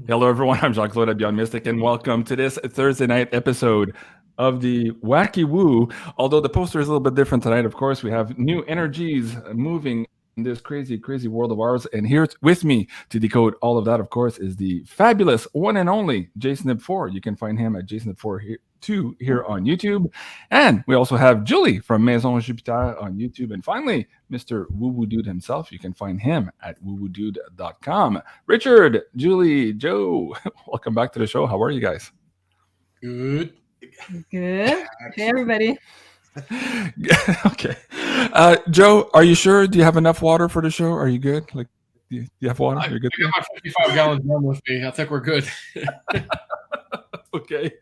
Hello, everyone. I'm Jean-Claude BeyondMystic, and welcome to this Thursday night episode of the Wacky Woo. Although the poster is a little bit different tonight, of course, we have new energies moving in this crazy, crazy world of ours. And here with me to decode all of that, of course, is the fabulous one and only JSNIP4. You can find him at JSNIP4 2 here on YouTube. And we also have Julie from Maison Jupiter on YouTube. And finally, Mr. WOOWOODUDE himself. You can find him at woowoodude.com. Richard, Julie, Joe, welcome back to the show. How are you guys? Good. Good. Hey, everybody. Okay. Joe, are you sure? Do you have enough water for the show? Are you good? Like, do you have water? You're good. I got my 55-gallon drum with me. I think we're good. Okay.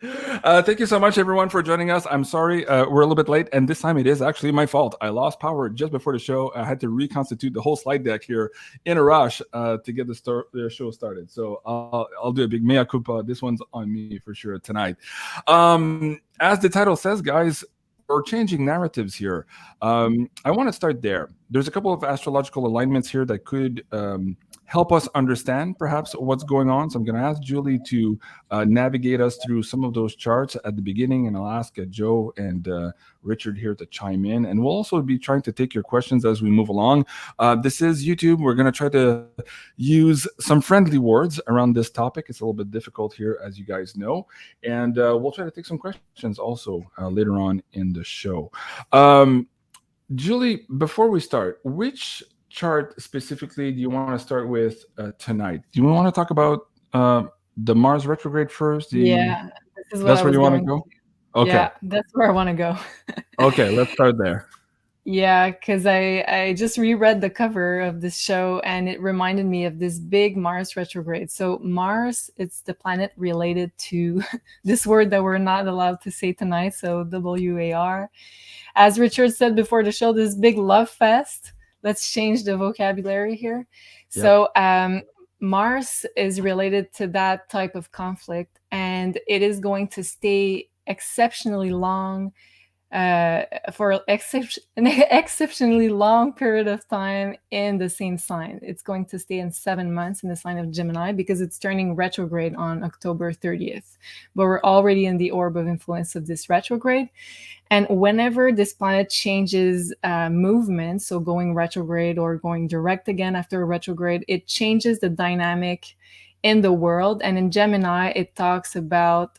Thank you so much, everyone, for joining us. I'm sorry we're a little bit late, and this time it is actually my fault. I lost power just before the show. I had to reconstitute the whole slide deck here in a rush to get the show started. So I'll do a big mea culpa. This one's on me for sure tonight. As the title says, guys, we're changing narratives here. I want to start there. There's a couple of astrological alignments here that could help us understand perhaps what's going on. So I'm going to ask Julie to navigate us through some of those charts at the beginning, and I'll ask Joe and Richard here to chime in. And we'll also be trying to take your questions as we move along. This is YouTube. We're going to try to use some friendly words around this topic. It's a little bit difficult here, as you guys know. And we'll try to take some questions also later on in the show. Julie, before we start, which chart specifically do you want to start with tonight? Do you want to talk about the Mars retrograde first? Yeah, this is that's where you want to go? Okay. Yeah, that's where I want to go. Okay, let's start there. Yeah, because I just reread the cover of this show and it reminded me of this big Mars retrograde. So Mars, it's the planet related to this word that we're not allowed to say tonight. So WAR. As Richard said before the show, this big love fest. Let's change the vocabulary here. Yep. So Mars is related to that type of conflict, and it is going to stay exceptionally long for an exceptionally long period of time in the same sign. It's going to stay in 7 months in the sign of Gemini because it's turning retrograde on October 30th. But we're already in the orb of influence of this retrograde. And whenever this planet changes movement, so going retrograde or going direct again after a retrograde, it changes the dynamic in the world. And in Gemini, it talks about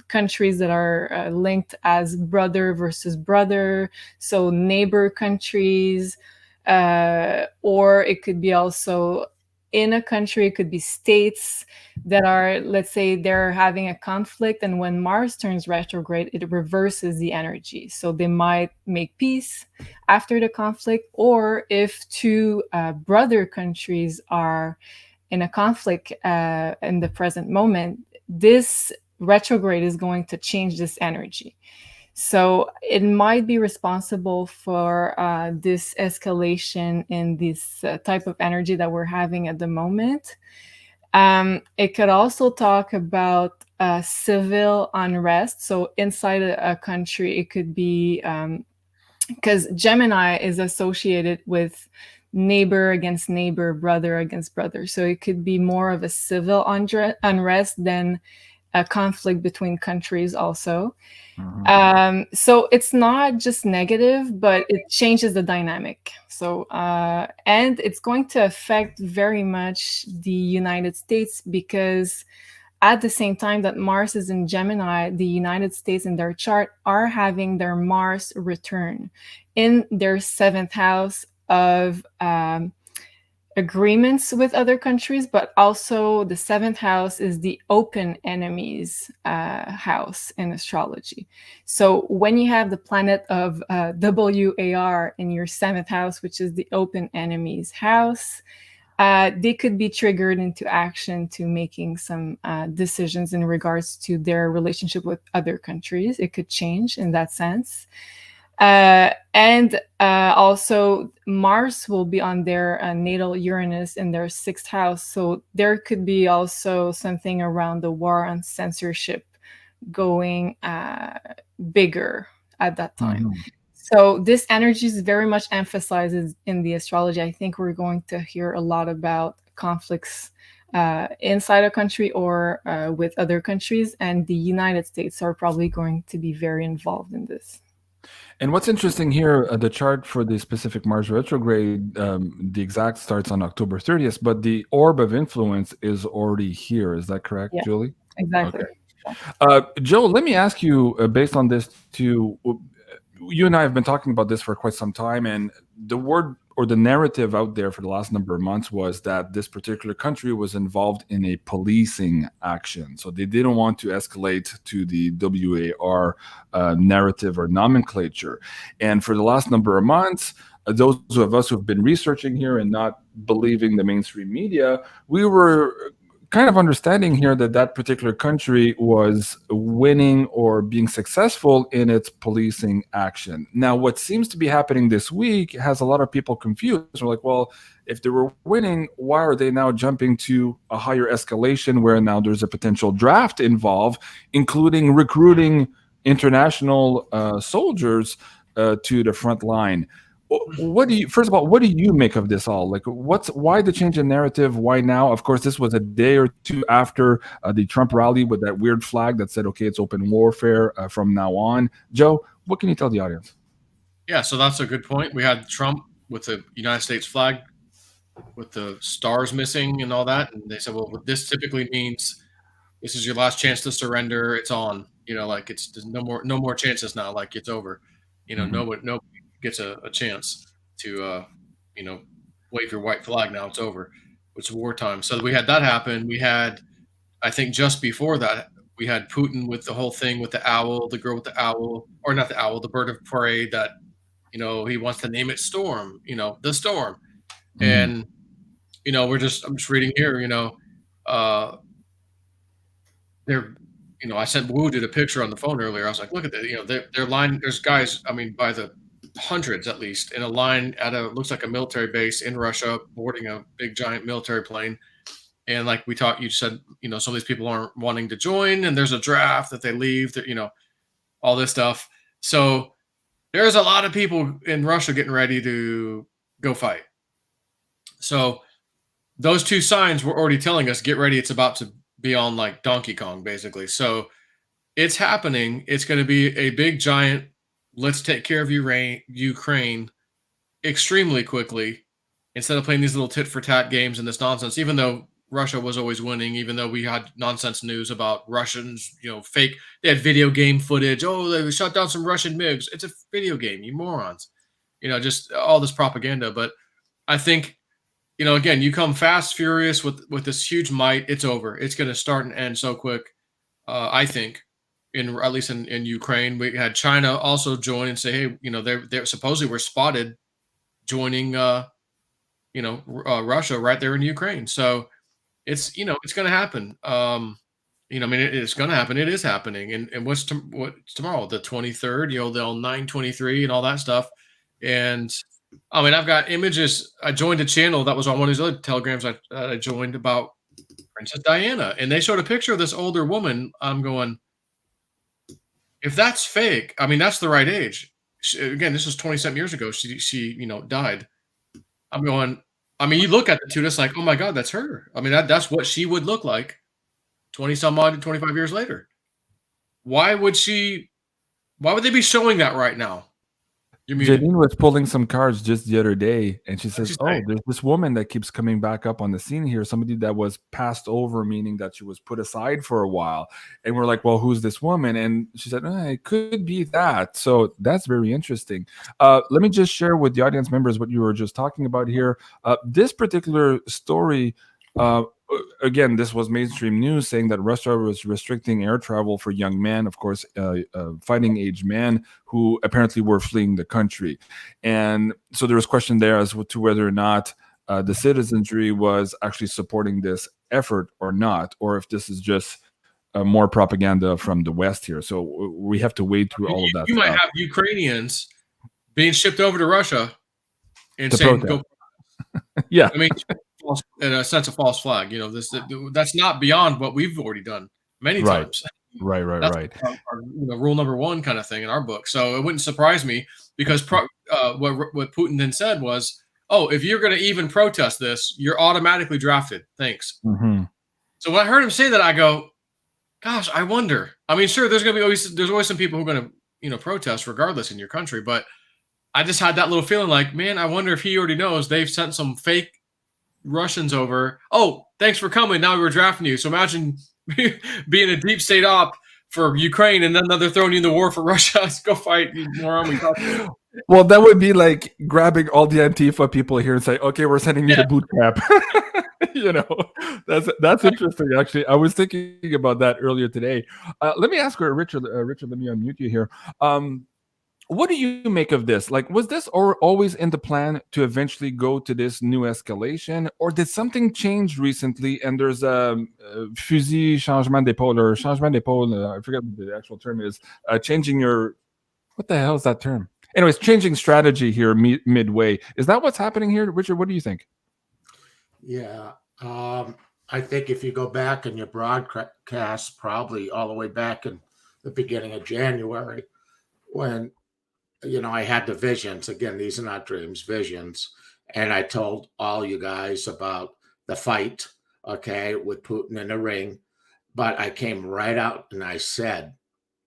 countries that are linked as brother versus brother, so neighbor countries, or it could be also in a country, it could be states that are, let's say, they're having a conflict, and when Mars turns retrograde, it reverses the energy. So they might make peace after the conflict, or if two brother countries are in a conflict in the present moment, this retrograde is going to change this energy. So it might be responsible for this escalation in this type of energy that we're having at the moment. It could also talk about civil unrest. So inside a country, it could be, because Gemini is associated with neighbor against neighbor, brother against brother. So it could be more of a civil unrest than a conflict between countries also. So it's not just negative, but it changes the dynamic. So, and it's going to affect very much the United States because at the same time that Mars is in Gemini, the United States in their chart are having their Mars return in their 7th house of agreements with other countries, but also the 7th house is the open enemies house in astrology. So when you have the planet of WAR in your 7th house, which is the open enemies house, they could be triggered into action to making some decisions in regards to their relationship with other countries. It could change in that sense. And also Mars will be on their natal Uranus in their 6th house. So there could be also something around the war on censorship going bigger at that time. So this energy is very much emphasized in the astrology. I think we're going to hear a lot about conflicts inside a country or with other countries, and the United States are probably going to be very involved in this. And what's interesting here, the chart for the specific Mars retrograde, the exact starts on October 30th, but the orb of influence is already here. Is that correct, Yeah. Julie? Exactly. Okay. Joe, let me ask you, based on this too, you and I have been talking about this for quite some time, and the word or the narrative out there for the last number of months was that this particular country was involved in a policing action. So they didn't want to escalate to the WAR narrative or nomenclature. And for the last number of months, those of us who have been researching here and not believing the mainstream media, we were kind of understanding here that that particular country was winning or being successful in its policing action. Now, what seems to be happening this week has a lot of people confused. They're like, well, if they were winning, why are they now jumping to a higher escalation where now there's a potential draft involved, including recruiting international soldiers to the front line? What do you, first of all, what do you make of this all? Like, why the change in narrative? Why now? Of course, this was a day or two after the Trump rally with that weird flag that said, okay, it's open warfare from now on. Joe, what can you tell the audience? Yeah, so that's a good point. We had Trump with the United States flag with the stars missing and all that. And they said, well, what this typically means, this is your last chance to surrender. It's on, like it's no more chances now. Like it's over, nobody gets a chance to, wave your white flag. Now it's over. It's wartime. So we had that happen. We had, I think just before that, we had Putin with the whole thing with the owl, the girl with the owl, or not the owl, the bird of prey that, he wants to name it Storm, the Storm. And, I'm just reading here, they're, I sent WOOWOODUDE a picture on the phone earlier. I was like, look at that, they're line, there's guys, by the hundreds at least, in a line at looks like a military base in Russia, boarding a big giant military plane. And like we talked, you said, some of these people aren't wanting to join, and there's a draft that they leave, that, all this stuff. So there's a lot of people in Russia getting ready to go fight. So those two signs were already telling us, get ready. It's about to be on like Donkey Kong, basically. So it's happening. It's going to be a big giant, let's take care of Ukraine extremely quickly, instead of playing these little tit for tat games and this nonsense, even though Russia was always winning, even though we had nonsense news about Russians, fake, they had video game footage. Oh, they shot down some Russian MiGs. It's a video game, you morons, just all this propaganda. But I think, again, you come fast, furious with this huge might, it's over. It's going to start and end so quick. I think, at least in Ukraine, we had China also join and say, hey, they're supposedly were spotted joining, Russia right there in Ukraine. So it's, it's going to happen. It's going to happen. It is happening. And what's tomorrow? The 23rd, they'll 9/23 and all that stuff. And I've got images. I joined a channel that was on one of these other telegrams I joined about Princess Diana, and they showed a picture of this older woman. I'm going, if that's fake, that's the right age. Again, this was 27 years ago. She died. I'm going, you look at the two, it's like, oh my God, that's her. That's what she would look like 20 some odd, 25 years later. Why would they be showing that right now? Janine was pulling some cards just the other day, and she says, there's this woman that keeps coming back up on the scene here, somebody that was passed over, meaning that she was put aside for a while. And we're like, well, who's this woman? And she said, it could be that. So that's very interesting. Let me just share with the audience members what you were just talking about here. This particular story, again, this was mainstream news saying that Russia was restricting air travel for young men, of course, fighting age men who apparently were fleeing the country. And so there was question there as to whether or not the citizenry was actually supporting this effort or not, or if this is just more propaganda from the West here. So we have to wade through all of that. You might have Ukrainians being shipped over to Russia and saying, go. Yeah. In a sense of false flag, that's not beyond what we've already done many times. Right, right, That's right. our rule number one kind of thing in our book. So it wouldn't surprise me because what Putin then said was, oh, if you're going to even protest this, you're automatically drafted. Thanks. Mm-hmm. So when I heard him say that, I go, gosh, I wonder. I mean, sure, there's always some people who are going to, protest regardless in your country. But I just had that little feeling like, man, I wonder if he already knows they've sent some fake Russians over. Oh, thanks for coming. Now we're drafting you. So imagine being a deep state op for Ukraine and then they're throwing you in the war for Russia. Let's go fight more army. Well, that would be like grabbing all the Antifa people here and say, okay, we're sending you to boot camp. That's interesting. Actually, I was thinking about that earlier today. Let me ask her, Richard. Richard, let me unmute you here. What do you make of this? Like, was this always in the plan to eventually go to this new escalation, or did something change recently? And there's a fusil changement d'épaule or changement d'épaule. I forget what the actual term is. Changing your, what the hell is that term? Anyways, changing strategy here midway. Is that what's happening here, Richard? What do you think? Yeah, I think if you go back in your broadcast, probably all the way back in the beginning of January, when I had the visions. Again, these are not dreams, visions. And I told all you guys about the fight, okay, with Putin in the ring. But I came right out and I said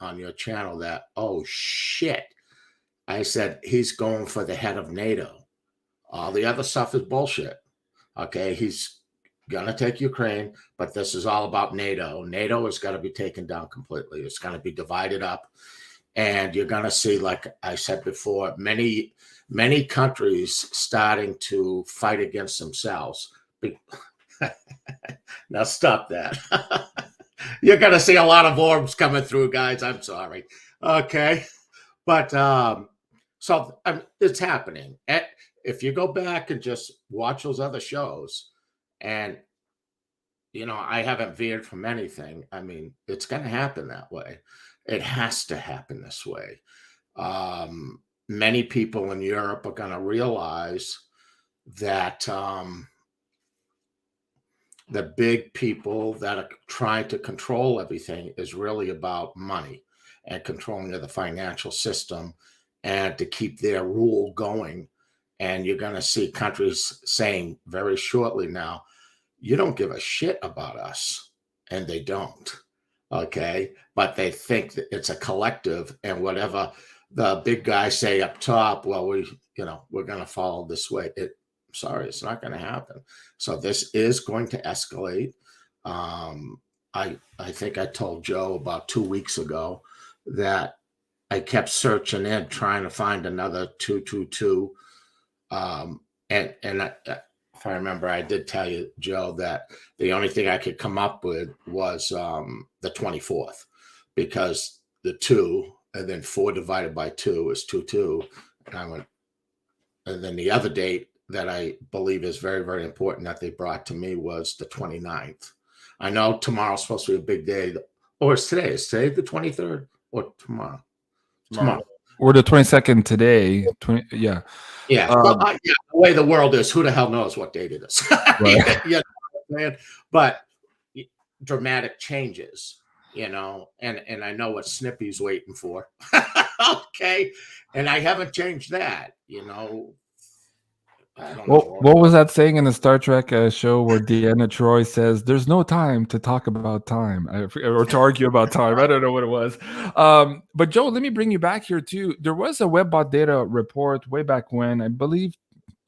on your channel that, oh, shit. I said, he's going for the head of NATO. All the other stuff is bullshit. Okay, he's going to take Ukraine, but this is all about NATO. NATO is going to be taken down completely. It's going to be divided up. And you're going to see, like I said before, many countries starting to fight against themselves. Now stop that. You're going to see a lot of orbs coming through, guys. I'm sorry. Okay. But so it's happening. If you go back and just watch those other shows, and, I haven't veered from anything. I mean, it's going to happen that way. It has to happen this way. Many people in Europe are going to realize that the big people that are trying to control everything is really about money and controlling of the financial system and to keep their rule going. And you're going to see countries saying very shortly now, you don't give a shit about us. And they don't. Okay. But they think that it's a collective, and whatever the big guys say up top, well, we're going to follow this way. Sorry, it's not going to happen. So this is going to escalate. I think I told Joe about 2 weeks ago that I kept searching in, trying to find another 222. If I remember, I did tell you, Joe, that the only thing I could come up with was the 24th, because the 2 and then 4 divided by 2 is 22. And I went, and then the other date that I believe is very, very important that they brought to me was the 29th. I know tomorrow's supposed to be a big day, or it's today. Is today the 23rd or tomorrow? Tomorrow. Or the 22nd today. Yeah. Yeah. The way the world is, who the hell knows what date it is? Right. You know what I'm saying? But dramatic changes, and I know what Snippy's waiting for. Okay. And I haven't changed that, I don't know. What was that saying in the Star Trek show where Deanna Troi says, "There's no time to talk about time," or to argue about time? I don't know what it was. But Joe, let me bring you back here too. There was a WebBot data report way back when, I believe,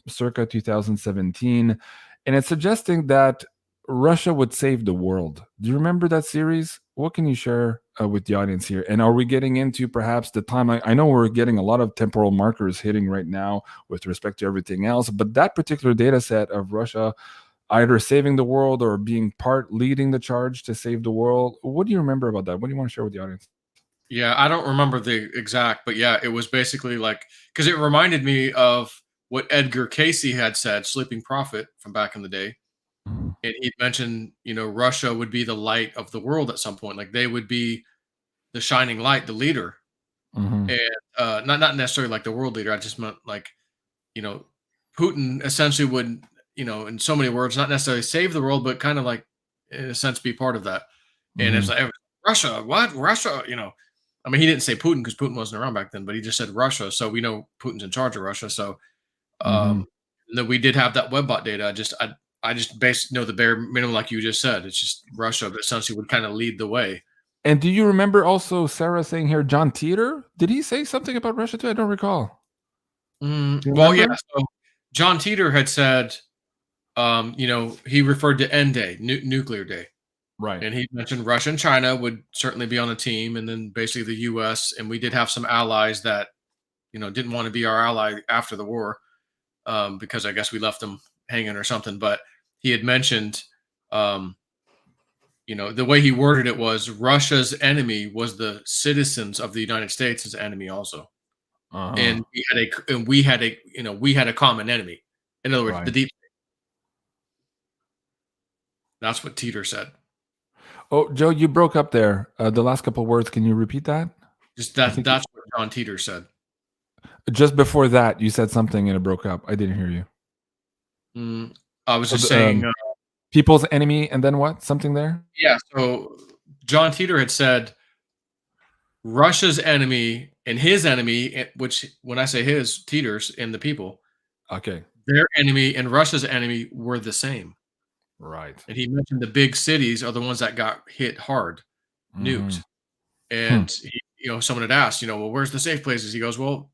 circa 2017, and it's suggesting that Russia would save the world. Do you remember that series? What can you share with the audience here? And are we getting into perhaps the timeline? I know we're getting a lot of temporal markers hitting right now with respect to everything else, but that particular data set of Russia either saving the world or being part leading the charge to save the world, what do you remember about that? What do you want to share with the audience? Yeah, I don't remember the exact, but yeah, it was basically like, because it reminded me of what Edgar Casey had said, Sleeping Prophet from back in the day. And he mentioned, Russia would be the light of the world at some point. Like they would be the shining light, the leader. Mm-hmm. And not necessarily like the world leader. I just meant like, Putin essentially would, in so many words, not necessarily save the world, but kind of like, in a sense, be part of that. Mm-hmm. And it's like, Russia, what? Russia, I mean, he didn't say Putin because Putin wasn't around back then, but he just said Russia. So we know Putin's in charge of Russia. So that we did have that webbot data. I just basically know the bare minimum, like you just said. It's just Russia that essentially would kind of lead the way. And do you remember also Sarah saying here, John Teeter? Did he say something about Russia too? I don't recall. Well, yeah. So John Teeter had said, he referred to N Day, nuclear day. Right. And he mentioned Russia and China would certainly be on the team, and then basically the U.S. And we did have some allies that, didn't want to be our ally after the war, because I guess we left them hanging or something. But he had mentioned, the way he worded it was Russia's enemy was the citizens of the United States' enemy also, and we had a common enemy. In other words, the deep state. That's what Teeter said. Oh, Joe, you broke up there. The last couple of words, can you repeat that? That's what John Teeter said. Just before that, you said something and it broke up. I didn't hear you. I was just saying... people's enemy, and then what? Something there? Yeah, so John Teeter had said Russia's enemy and his enemy, which when I say his, Teeter's and the people, their enemy and Russia's enemy were the same. Right. And he mentioned the big cities are the ones that got hit hard, nuked. And someone had asked, well, where's the safe places? He goes, well,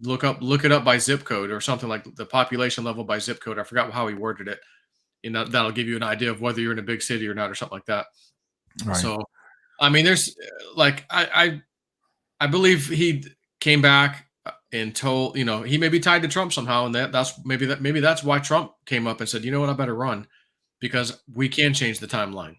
look it up by zip code or something, like the population level by zip code. I forgot how he worded it. And that'll give you an idea of whether you're in a big city or not, or something like that. Right. So, I mean, there's I believe he came back and told, he may be tied to Trump somehow, and that's why Trump came up and said, you know what, I better run, because we can change the timeline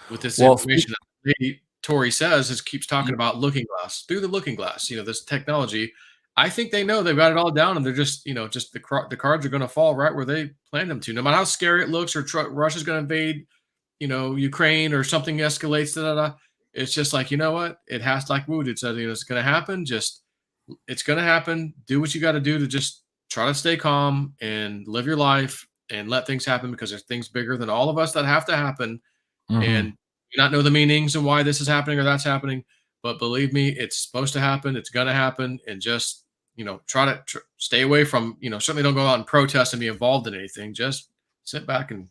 with this information that Lady Tori says, keeps talking about looking glass, through the looking glass, this technology. I think they know they've got it all down, and they're just, just the cards are going to fall right where they planned them to. No matter how scary it looks, or Russia's going to invade, Ukraine, or something escalates. It's just like, you know what? It has to, like WOOWOODUDE said, it's going to happen. It's going to happen. Do what you got to do to just try to stay calm and live your life and let things happen, because there's things bigger than all of us that have to happen. And you not know the meanings and why this is happening or that's happening. But believe me, it's supposed to happen. It's going to happen. And just, try to stay away from, certainly don't go out and protest and be involved in anything. Just sit back and,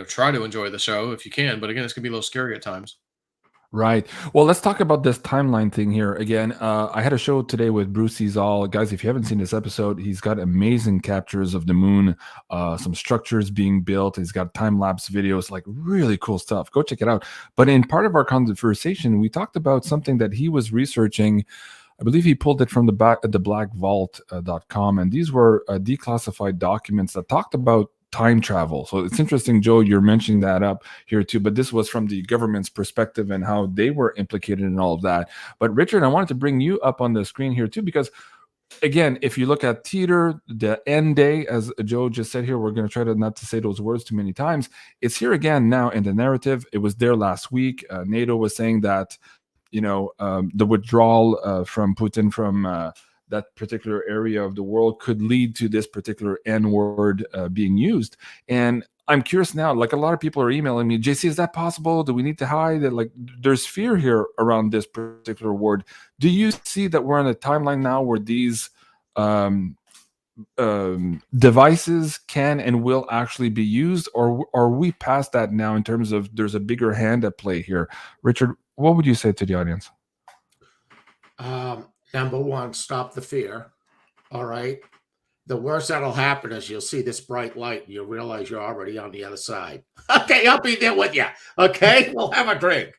try to enjoy the show if you can. But again, it's going to be a little scary at times. Right. Well, let's talk about this timeline thing here again. I had a show today with Bruce Ezall. Guys, if you haven't seen this episode, he's got amazing captures of the moon, some structures being built. He's got time-lapse videos, like really cool stuff. Go check it out. But in part of our conversation, we talked about something that he was researching. I believe he pulled it from the blackvault.com, and these were declassified documents that talked about time travel. So it's interesting, Joe, you're mentioning that up here too, but this was from the government's perspective and how they were implicated in all of that. But Richard, I wanted to bring you up on the screen here too, because again, if you look at Teeter, the N Day, as Joe just said here, we're going to try to not to say those words too many times. It's here again now in the narrative. It was there last week. NATO was saying that, the withdrawal from Putin from that particular area of the world could lead to this particular N word being used. And I'm curious now, like a lot of people are emailing me, JC, is that possible? Do we need to hide it? Like there's fear here around this particular word. Do you see that we're on a timeline now where these devices can and will actually be used, or are we past that now in terms of there's a bigger hand at play here? Richard, what would you say to the audience? Number one, stop the fear. All right. The worst that'll happen is you'll see this bright light and you'll realize you're already on the other side. Okay, I'll be there with you. Okay, we'll have a drink.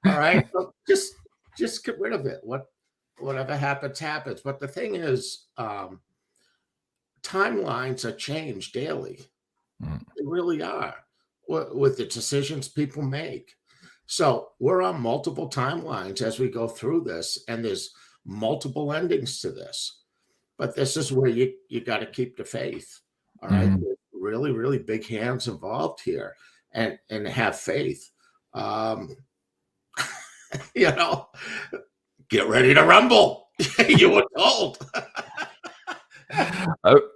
All right. So just get rid of it. Whatever happens, happens. But the thing is, timelines are changed daily. They really are, with the decisions people make. So we're on multiple timelines as we go through this, and there's multiple endings to this. But this is where you got to keep the faith. All right. There's really, really big hands involved here, and have faith. Get ready to rumble. You were told.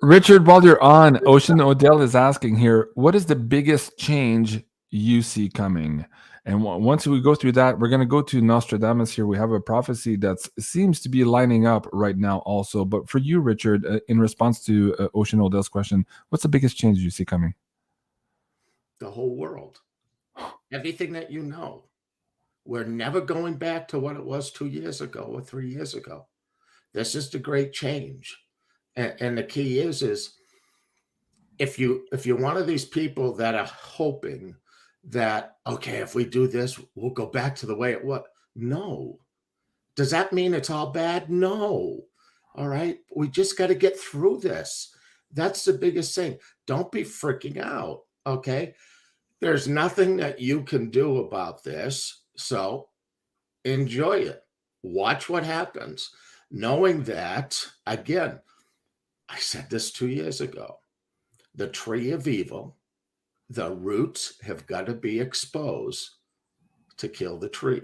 Richard, while you're on, Ocean Odell is asking here, what is the biggest change you see coming. And once we go through that, we're going to go to Nostradamus here. We have a prophecy that seems to be lining up right now also. But for you, Richard, in response to Ocean Odell's question, what's the biggest change you see coming? The whole world. Everything that you know. We're never going back to what it was 2 years ago or 3 years ago. This is the great change. And the key is if you're one of these people that are hoping that, okay, if we do this, we'll go back to the way it was. No. Does that mean it's all bad? No. All right. We just got to get through this. That's the biggest thing. Don't be freaking out. Okay. There's nothing that you can do about this. So enjoy it. Watch what happens. Knowing that, again, I said this 2 years ago, the tree of evil, the roots have got to be exposed to kill the tree.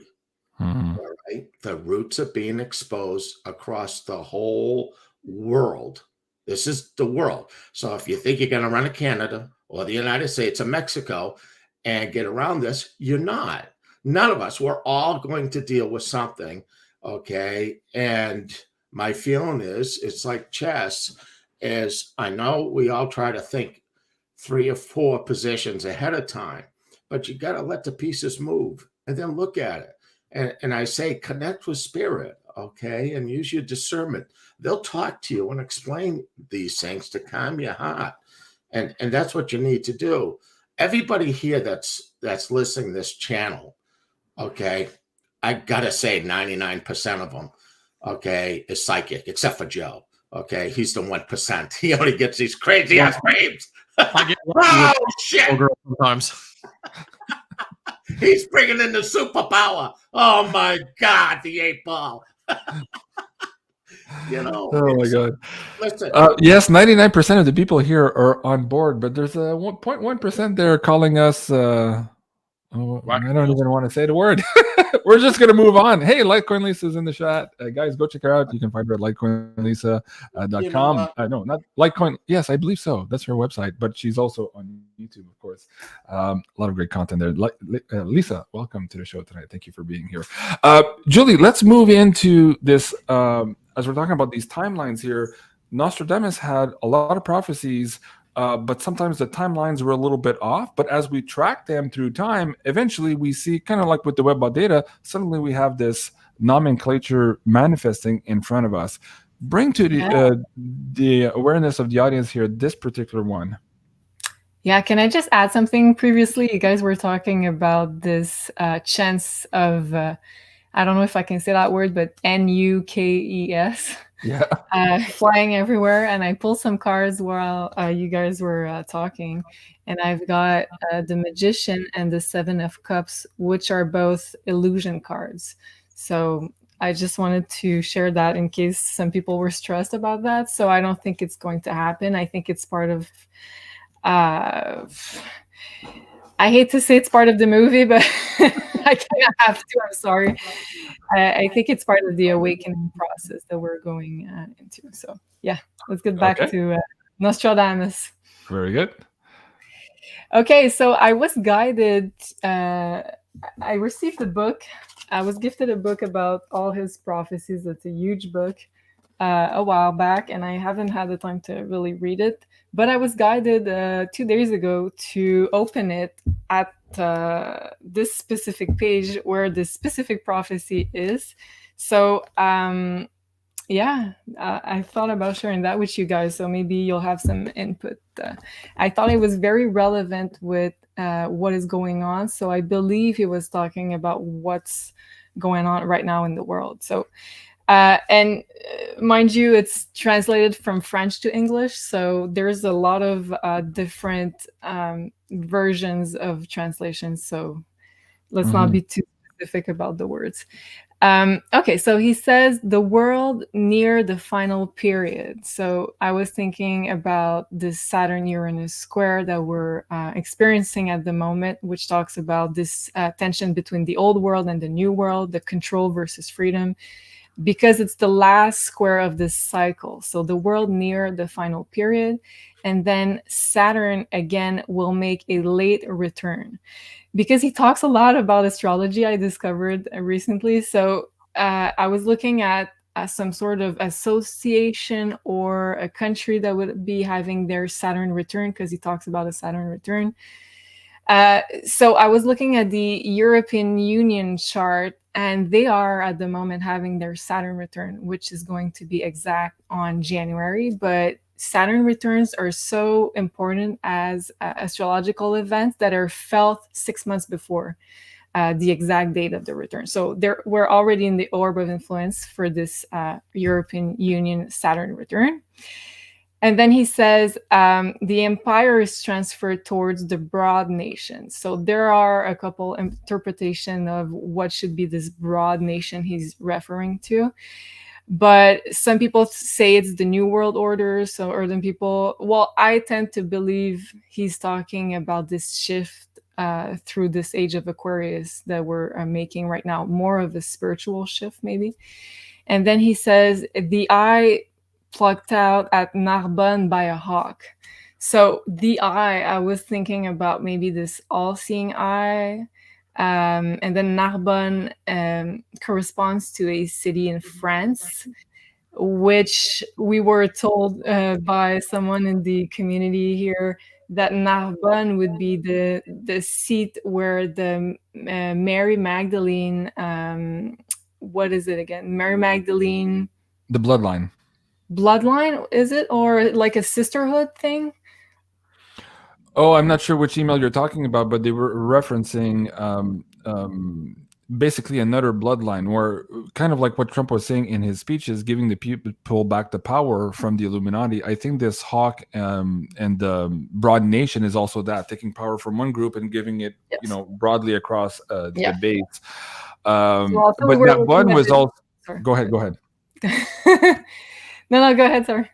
Mm-hmm. All right. The roots are being exposed across the whole world. This is the world. So if you think you're going to run to Canada or the United States or Mexico and get around this, you're not. None of us. We're all going to deal with something. Okay. And my feeling is it's like chess. Is I know we all try to think 3 or 4 positions ahead of time, but you got to let the pieces move and then look at it. And I say connect with spirit, okay, and use your discernment. They'll talk to you and explain these things to calm your heart, and that's what you need to do. Everybody here that's listening to this channel, okay, I gotta say 99% of them, okay, is psychic, except for Joe. Okay, he's the 1%. He only gets these crazy ass dreams. I get Oh shit! girl sometimes. He's bringing in the superpower. Oh my God, the 8 ball. You know. Oh my God. Listen. Yes, 99% of the people here are on board, but there's a 1.1% there calling us. I don't even want to say the word. We're just going to move on. Hey, Litecoin Lisa's in the chat. Guys, go check her out. You can find her at litecoinlisa.com. No, not Litecoin. Yes, I believe so. That's her website, but she's also on YouTube, of course. A lot of great content there. Lisa, welcome to the show tonight. Thank you for being here. Julie, let's move into this. As we're talking about these timelines here, Nostradamus had a lot of prophecies, but sometimes the timelines were a little bit off. But as we track them through time, eventually we see, kind of like with the Web data, suddenly we have this nomenclature manifesting in front of us. Bring to the awareness of the audience here this particular one. Yeah, can I just add something? Previously, you guys were talking about this chance of, I don't know if I can say that word, but NUKES. Yeah. Flying everywhere, and I pulled some cards while you guys were talking, and I've got the Magician and the 7 of Cups, which are both illusion cards. So I just wanted to share that in case some people were stressed about that. So I don't think it's going to happen. I think it's part of I hate to say it's part of the movie, but I kind of have to. I'm sorry. I think it's part of the awakening process that we're going into. So yeah, let's get back to Nostradamus. Very good. Okay, so I was guided. I received a book. I was gifted a book about all his prophecies. It's a huge book a while back, and I haven't had the time to really read it. But I was guided 2 days ago to open it at this specific page where this specific prophecy is. So yeah, I thought about sharing that with you guys, so maybe you'll have some input. I thought it was very relevant with what is going on. So I believe he was talking about what's going on right now in the world. So and mind you, it's translated from French to English, so there's a lot of different versions of translations. So let's not be too specific about the words. Okay, so he says the world near the final period. So I was thinking about this Saturn-Uranus square that we're experiencing at the moment, which talks about this tension between the old world and the new world, the control versus freedom. because it's the last square of this cycle. So the world near the final period, and then Saturn again will make a late return. Because he talks a lot about astrology, I discovered recently. So I was looking at some sort of association or a country that would be having their Saturn return, because he talks about a Saturn return. So I was looking at the European Union chart, and they are at the moment having their Saturn return, which is going to be exact on January. But Saturn returns are so important as astrological events that are felt 6 months before the exact date of the return. So we're already in the orb of influence for this European Union Saturn return. And then he says the empire is transferred towards the broad nation. So there are a couple interpretation of what should be this broad nation he's referring to. But some people say it's the New World Order. So urban people, well, I tend to believe he's talking about this shift through this age of Aquarius that we're making right now, more of a spiritual shift maybe. And then he says the eye plucked out at Narbonne by a hawk. So the eye, I was thinking about maybe this all-seeing eye. And then Narbonne corresponds to a city in France, which we were told by someone in the community here that Narbonne would be the seat where the Mary Magdalene, what is it again? Mary Magdalene. The bloodline. Bloodline, is it? Or like a sisterhood thing? Oh, I'm not sure which email you're talking about, but they were referencing basically another bloodline, where kind of like what Trump was saying in his speeches, giving the people back the power from the Illuminati. I think this hawk and the broad nation is also that, taking power from one group and giving it, broadly across the base. But that one was also. Sorry. Go ahead. No, go ahead, sorry.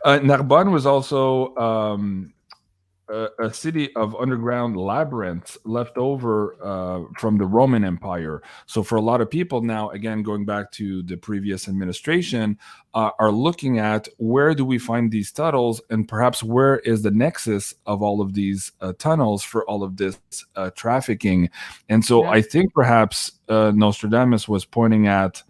Narbonne was also a city of underground labyrinths left over from the Roman Empire. So for a lot of people now, again, going back to the previous administration, are looking at where do we find these tunnels, and perhaps where is the nexus of all of these tunnels for all of this trafficking. And so I think perhaps Nostradamus was pointing at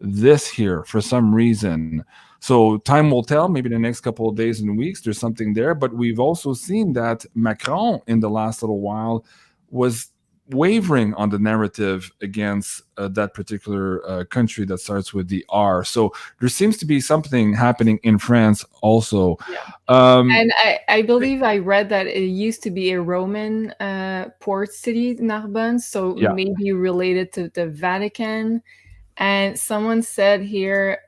this here for some reason. So time will tell. Maybe the next couple of days and weeks, there's something there. But we've also seen that Macron in the last little while was wavering on the narrative against that particular country that starts with the R. So there seems to be something happening in France also. And I believe I read that it used to be a Roman port city, Narbonne. So maybe related to the Vatican. And someone said here,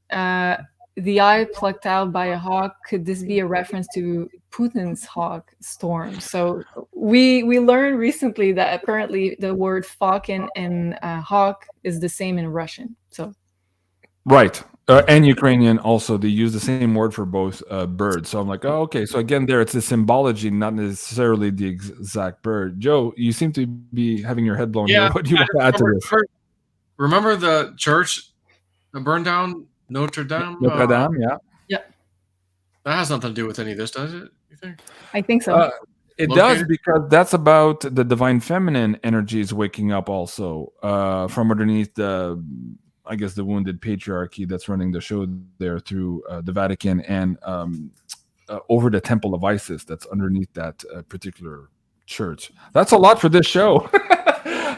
the eye plucked out by a hawk. Could this be a reference to Putin's hawk storm? So we learned recently that apparently the word falcon and hawk is the same in Russian. So right. And Ukrainian also, they use the same word for both birds. So I'm like, oh, okay. So again, there it's the symbology, not necessarily the exact bird. Joe, you seem to be having your head blown here. What do you want to add to this? Remember the church that burned down, Notre Dame? Notre Dame, yeah. That has nothing to do with any of this, does it? You think? I think so. It does, because that's about the divine feminine energies waking up also from underneath the wounded patriarchy that's running the show there through the Vatican and over the Temple of Isis that's underneath that particular church. That's a lot for this show.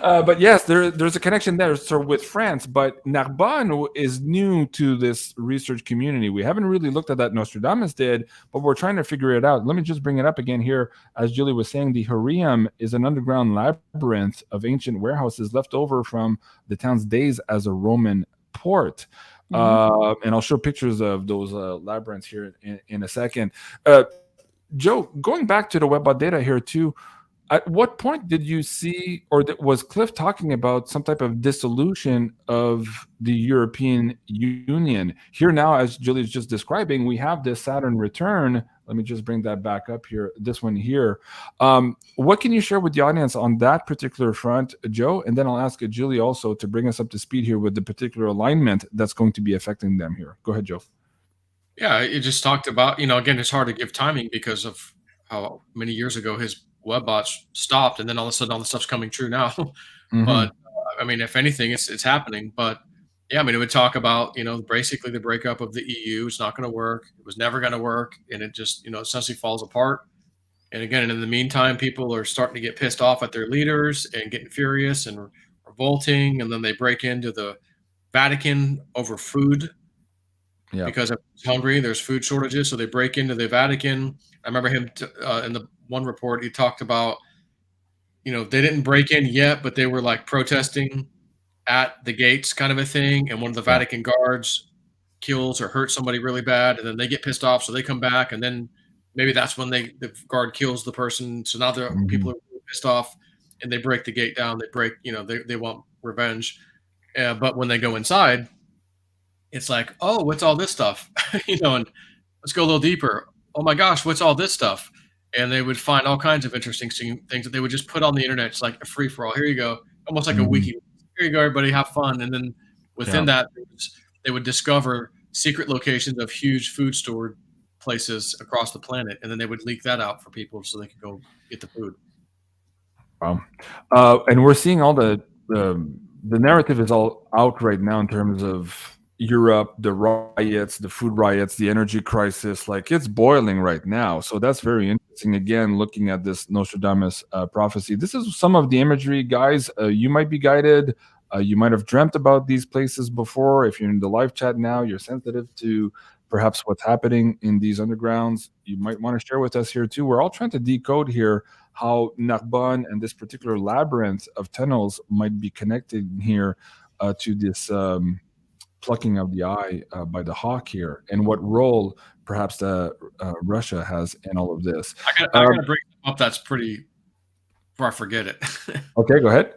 But yes, there's a connection there. So with France, but Narbonne is new to this research community. We haven't really looked at that. Nostradamus did, but we're trying to figure it out. Let me just bring it up again here. As Julie was saying, the Hurrium is an underground labyrinth of ancient warehouses left over from the town's days as a Roman port. And I'll show pictures of those labyrinths here in a second. Joe, going back to the Webbot data here too, at what point did you see, or was Cliff talking about some type of dissolution of the European Union? Here now, as Julie is just describing, we have this Saturn return Let me just bring that back up here. This one here. What can you share with the audience on that particular front, Joe? And then I'll ask Julie also to bring us up to speed here with the particular alignment that's going to be affecting them here. Go ahead, Joe. Yeah, it just talked about, again, it's hard to give timing because of how many years ago his web bots stopped, and then all of a sudden all the stuff's coming true now. But I mean, if anything, it's happening. But yeah, I mean, it would talk about, basically the breakup of the EU. It's not going to work. It was never going to work. And it just, essentially falls apart. And again, in the meantime, people are starting to get pissed off at their leaders and getting furious and revolting. And then they break into the Vatican over food. Yeah. Because everyone's hungry, there's food shortages. So they break into the Vatican. I remember him in the one report, he talked about, they didn't break in yet, but they were like protesting at the gates kind of a thing. And one of the Vatican guards kills or hurts somebody really bad. And then they get pissed off. So they come back. And then maybe that's when the guard kills the person. So now the people are really pissed off and they break the gate down. They break, they want revenge. But when they go inside, it's like, oh, what's all this stuff? And let's go a little deeper. Oh my gosh, what's all this stuff? And they would find all kinds of interesting things that they would just put on the internet. It's like a free for all. Here you go. Almost like a wiki. Here you go, everybody, have fun. And then within that, they would discover secret locations of huge food stored places across the planet. And then they would leak that out for people so they could go get the food. Wow. And we're seeing all the narrative is all out right now in terms of Europe, the riots, the food riots, the energy crisis, like it's boiling right now. So that's very interesting. Again, looking at this Nostradamus prophecy, this is some of the imagery, guys. You might be guided. You might have dreamt about these places before. If you're in the live chat now, you're sensitive to perhaps what's happening in these undergrounds. You might want to share with us here too. We're all trying to decode here how Narbonne and this particular labyrinth of tunnels might be connected here to this plucking of the eye by the hawk here, and what role perhaps Russia has in all of this. I gotta bring up that's pretty before I forget it. Okay, go ahead.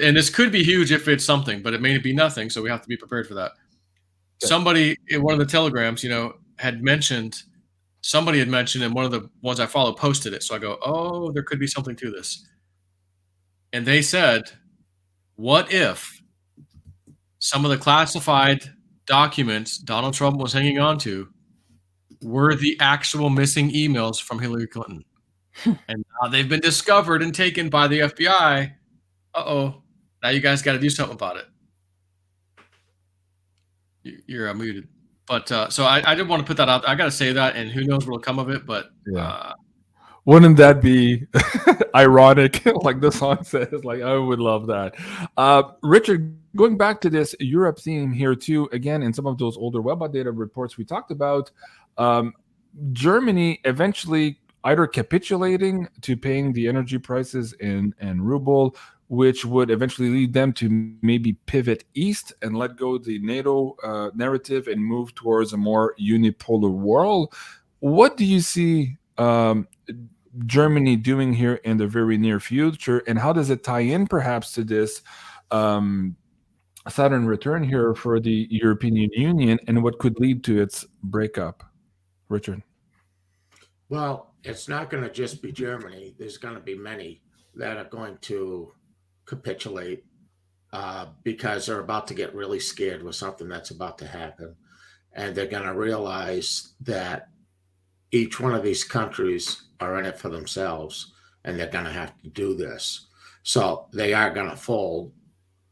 And this could be huge if it's something, but it may be nothing, so we have to be prepared for that. Okay. Somebody in one of the telegrams, somebody had mentioned, and one of the ones I follow posted it. So I go, oh, there could be something to this. And they said, what if some of the classified documents Donald Trump was hanging on to were the actual missing emails from Hillary Clinton? And now they've been discovered and taken by the FBI. Uh-oh. Now you guys got to do something about it. You're muted. But so I didn't want to put that out. I got to say that, and who knows what will come of it. But wouldn't that be ironic? Like the song says, like I would love that. Richard, going back to this Europe theme here too, again, in some of those older web data reports we talked about, Germany eventually either capitulating to paying the energy prices in ruble, which would eventually lead them to maybe pivot east and let go of the NATO narrative and move towards a more unipolar world. What do you see Germany doing here in the very near future, and how does it tie in perhaps to this Saturn return here for the European Union, and what could lead to its breakup? Richard? Well, it's not going to just be Germany. There's going to be many that are going to capitulate because they're about to get really scared with something that's about to happen. And they're going to realize that each one of these countries are in it for themselves, and they're going to have to do this. So they are going to fold.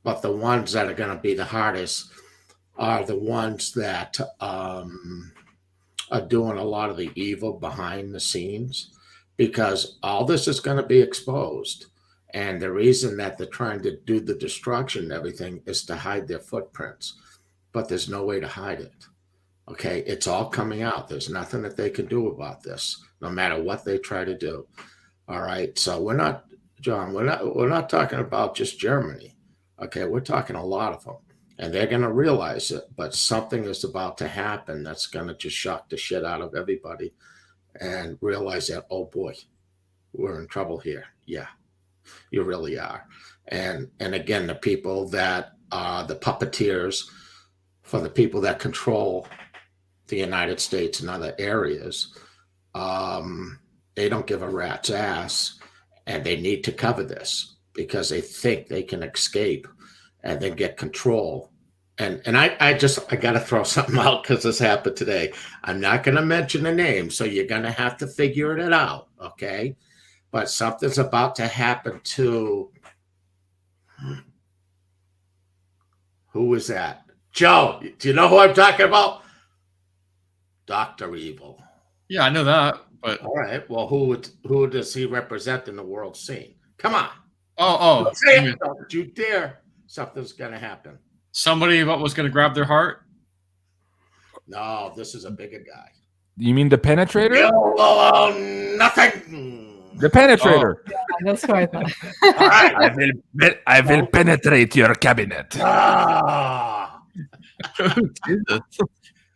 But the ones that are going to be the hardest are the ones that are doing a lot of the evil behind the scenes, because all this is going to be exposed. And the reason that they're trying to do the destruction and everything is to hide their footprints. But there's no way to hide it. Okay, it's all coming out. There's nothing that they can do about this, no matter what they try to do. All right, so we're not, John, we're not talking about just Germany. Okay, we're talking a lot of them, and they're going to realize it. But something is about to happen that's going to just shock the shit out of everybody, and realize that, oh boy, we're in trouble here. Yeah, you really are. And again, the people that are the puppeteers for the people that control the United States and other areas, they don't give a rat's ass, and they need to cover this because they think they can escape and then get control. And I got to throw something out because this happened today. I'm not going to mention the name, so you're going to have to figure it out, okay? But something's about to happen to, who was that? Joe, do you know who I'm talking about? Dr. Evil. Yeah, I know that, but all right. Well, who does he represent in the world scene? Come on. Oh, don't you dare. Something's gonna happen. Somebody what was gonna grab their heart? No, this is a bigger guy. You mean the penetrator? Nothing. The penetrator. Yeah, that's what I thought. All right. I will penetrate your cabinet. Ah.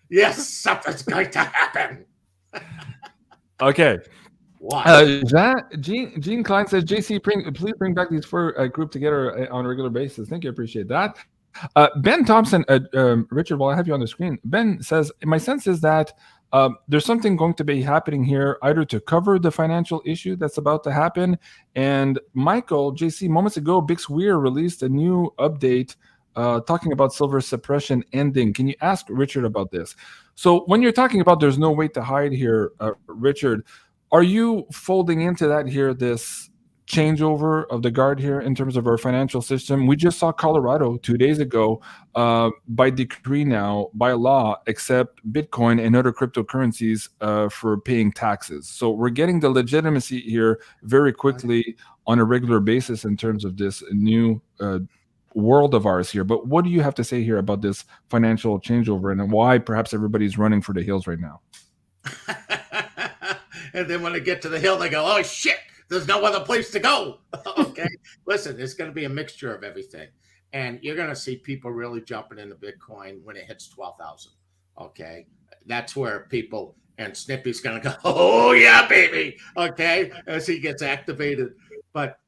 Yes, something's going to happen. Okay. What? Jean Klein says, JC, please bring back these four group together on a regular basis. Thank you. Appreciate that. Ben Thompson, Richard, while I have you on the screen, Ben says, my sense is that there's something going to be happening here, either to cover the financial issue that's about to happen. And Michael, JC, moments ago, Bix Weir released a new update talking about silver suppression ending. Can you ask Richard about this? So when you're talking about there's no way to hide here, Richard, are you folding into that here, this changeover of the guard here in terms of our financial system? We just saw Colorado 2 days ago, by decree now, by law, accept Bitcoin and other cryptocurrencies for paying taxes. So we're getting the legitimacy here very quickly on a regular basis in terms of this new world of ours here. But what do you have to say here about this financial changeover and why perhaps everybody's running for the hills right now? And then when they get to the hill, they go, oh, shit, there's no other place to go. Okay. Listen, it's going to be a mixture of everything. And you're going to see people really jumping into Bitcoin when it hits 12,000. Okay. That's where people, and Snippy's going to go, oh, yeah, baby. Okay. As he gets activated. But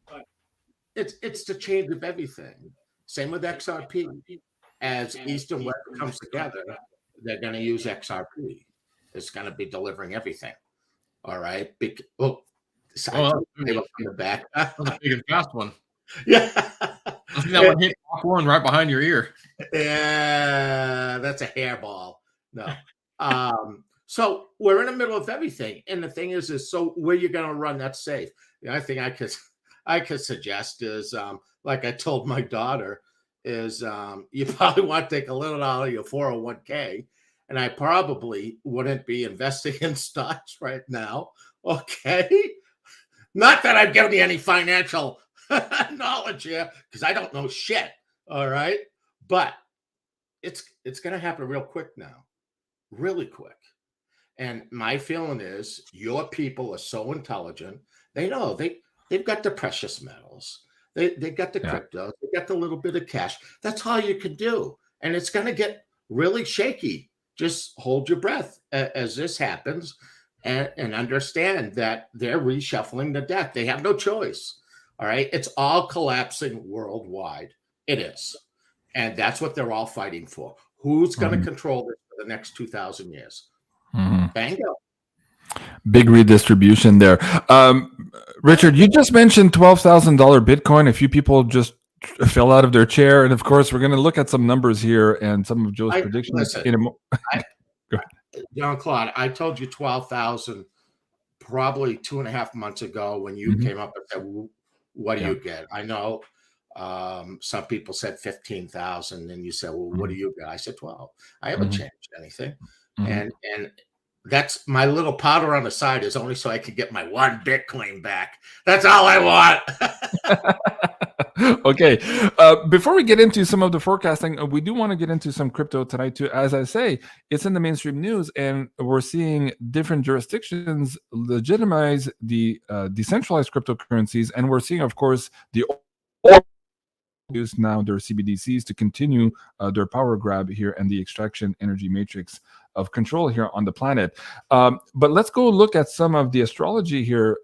it's the change of everything. Same with XRP. As East and West comes together, they're going to use XRP. It's going to be delivering everything. All right. The back. That's a big and fast one. Yeah. I think that one hit one right behind your ear. Yeah, that's a hairball. No. So we're in the middle of everything. And the thing is so where you're going to run that's safe. The only thing I could suggest is, like I told my daughter, is you probably want to take a little out of your 401k. And I probably wouldn't be investing in stocks right now. Okay. Not that I'm giving you any financial knowledge here, because I don't know shit. All right. But it's going to happen real quick now. Really quick. And my feeling is your people are so intelligent. They know they've got the precious metals. They got the crypto. They got the little bit of cash. That's all you can do. And it's going to get really shaky. Just hold your breath as this happens and understand that they're reshuffling the deck. They have no choice. All right. It's all collapsing worldwide. It is. And that's what they're all fighting for. Who's going to control this for the next 2,000 years? Bango. Big redistribution there. Richard, you just mentioned $12,000 Bitcoin. A few people just fell out of their chair. And of course, we're going to look at some numbers here and some of Joe's predictions. Go ahead. Jean-Claude, I told you 12,000 probably 2.5 months ago when you came up and said, what do you get? I know some people said 15,000 and you said, well, what do you get? I said 12. I haven't changed anything. And that's my little powder on the side is only so I could get my one Bitcoin back. That's all I want. Okay. Before we get into some of the forecasting, we do want to get into some crypto tonight too. As I say, it's in the mainstream news, and we're seeing different jurisdictions legitimize the decentralized cryptocurrencies, and we're seeing, of course, the use now their CBDCs to continue their power grab here and the extraction energy matrix of control here on the planet. But let's go look at some of the astrology here.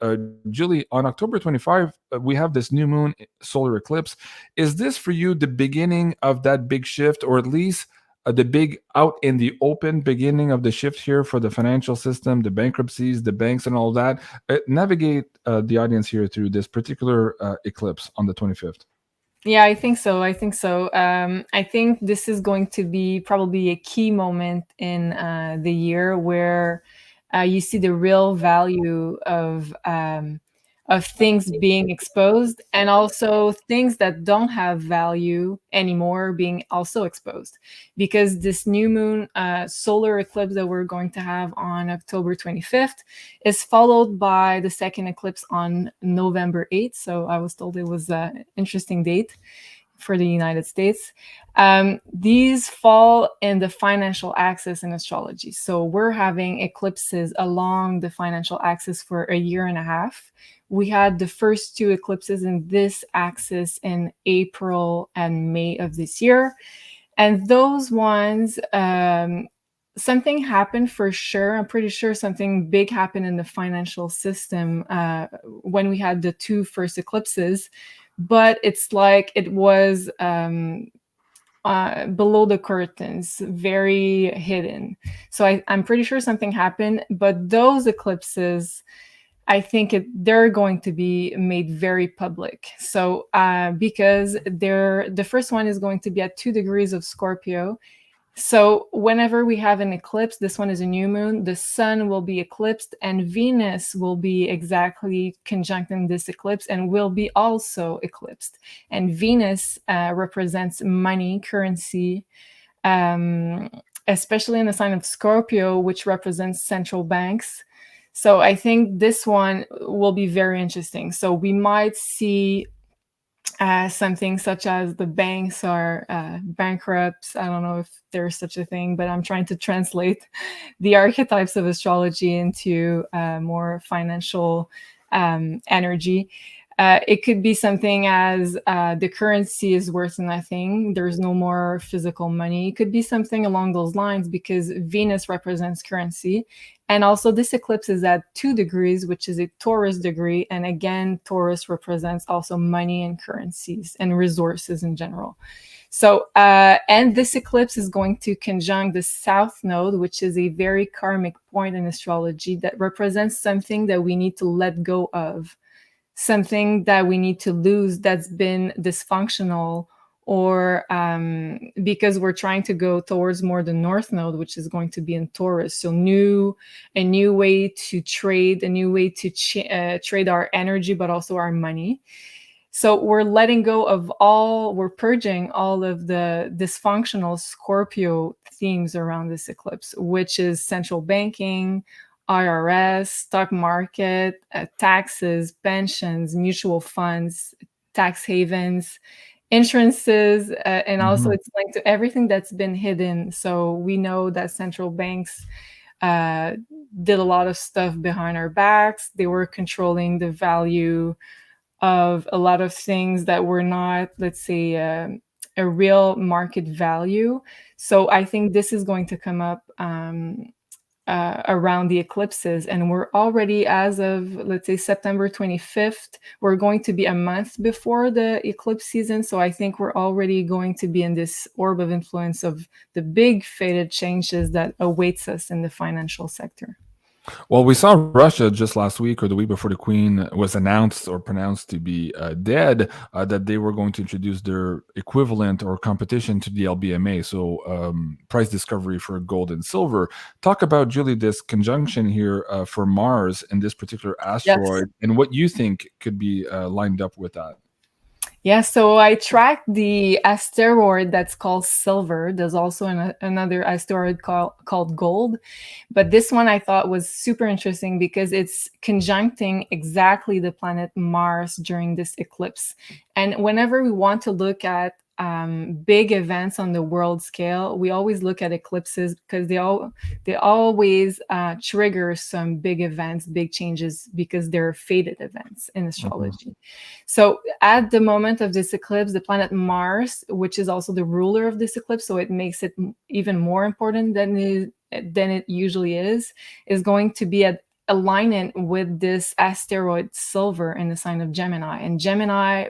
Julie, on October 25, we have this new moon solar eclipse. Is this for you the beginning of that big shift, or at least the big out in the open beginning of the shift here for the financial system, the bankruptcies, the banks, and all that. Navigate the audience here through this particular eclipse on the 25th. Yeah, I think so. I think so. I think this is going to be probably a key moment in the year where you see the real value of things being exposed, and also things that don't have value anymore being also exposed. Because this new moon solar eclipse that we're going to have on October 25th is followed by the second eclipse on November 8th. So I was told it was an interesting date for the United States. These fall in the financial axis in astrology. So we're having eclipses along the financial axis for a year and a half. We had the first two eclipses in this axis in April and May of this year. And those ones, something happened for sure. I'm pretty sure something big happened in the financial system when we had the two first eclipses. But it's like it was below the curtains, very hidden. So I'm pretty sure something happened. But those eclipses, I think they're going to be made very public. So because the first one is going to be at 2 degrees of Scorpio. So whenever we have an eclipse, this one is a new moon, the sun will be eclipsed and Venus will be exactly conjuncting this eclipse and will be also eclipsed. And Venus represents money, currency, especially in the sign of Scorpio, which represents central banks. So I think this one will be very interesting. So we might see something such as the banks are bankrupt. I don't know if there's such a thing, but I'm trying to translate the archetypes of astrology into more financial energy. It could be something as the currency is worth nothing. There's no more physical money. It could be something along those lines because Venus represents currency. And also this eclipse is at 2 degrees, which is a Taurus degree. And again, Taurus represents also money and currencies and resources in general. So, and this eclipse is going to conjunct the South Node, which is a very karmic point in astrology that represents something that we need to let go of, something that we need to lose that's been dysfunctional, or because we're trying to go towards more the North Node, which is going to be in Taurus. So a new way to trade, a new way to trade our energy, but also our money. So we're letting go of we're purging all of the dysfunctional Scorpio themes around this eclipse, which is central banking, IRS, stock market, taxes, pensions, mutual funds, tax havens, insurances, and also it's linked to everything that's been hidden. So we know that central banks did a lot of stuff behind our backs. They were controlling the value of a lot of things that were not, let's say, a real market value. So I think this is going to come up around the eclipses, and we're already, as of, let's say, September 25th, we're going to be a month before the eclipse season. So I think we're already going to be in this orb of influence of the big fated changes that awaits us in the financial sector. Well, we saw Russia just last week or the week before the Queen was announced or pronounced to be dead, that they were going to introduce their equivalent or competition to the LBMA, so price discovery for gold and silver. Talk about, Julie, this conjunction here for Mars and this particular asteroid, and what you think could be lined up with that. Yeah, so I tracked the asteroid that's called Silver. There's also another asteroid called Gold. But this one I thought was super interesting because it's conjuncting exactly the planet Mars during this eclipse. And whenever we want to look at big events on the world scale, we always look at eclipses because they always trigger some big events, big changes, because they're fated events in astrology. So at the moment of this eclipse, the planet Mars, which is also the ruler of this eclipse, so it makes it even more important than it usually is going to be at alignment with this asteroid Silver in the sign of Gemini. And Gemini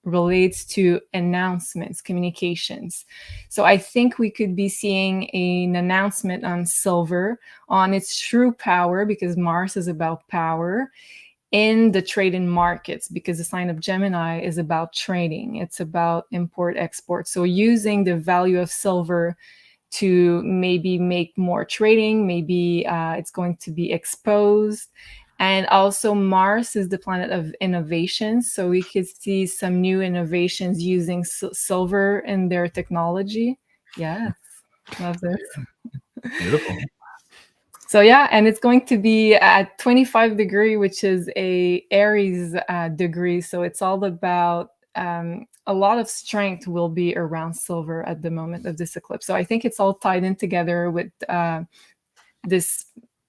relates to announcements, communications. So I think we could be seeing an announcement on silver, on its true power, because Mars is about power, in the trading markets, because the sign of Gemini is about trading. It's about import export. So using the value of silver to maybe make more trading, maybe it's going to be exposed. And also Mars is the planet of innovation. So we could see some new innovations using silver in their technology. Yes, love this. Beautiful. So yeah, and it's going to be at 25 degree, which is a Aries degree. So it's all about a lot of strength will be around silver at the moment of this eclipse. So I think it's all tied in together with this,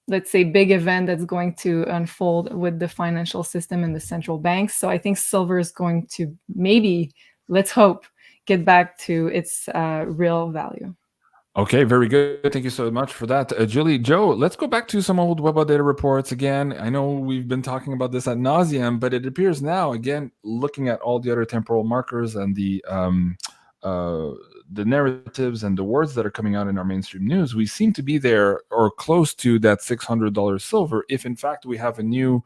let's say, big event that's going to unfold with the financial system and the central banks. So I think silver is going to maybe, let's hope, get back to its real value. Okay, very good. Thank you so much for that, Julie. Joe, let's go back to some old Web Data reports again. I know we've been talking about this ad nauseum, but it appears now, again, looking at all the other temporal markers and the narratives and the words that are coming out in our mainstream news, we seem to be there or close to that $600 silver. If in fact we have a new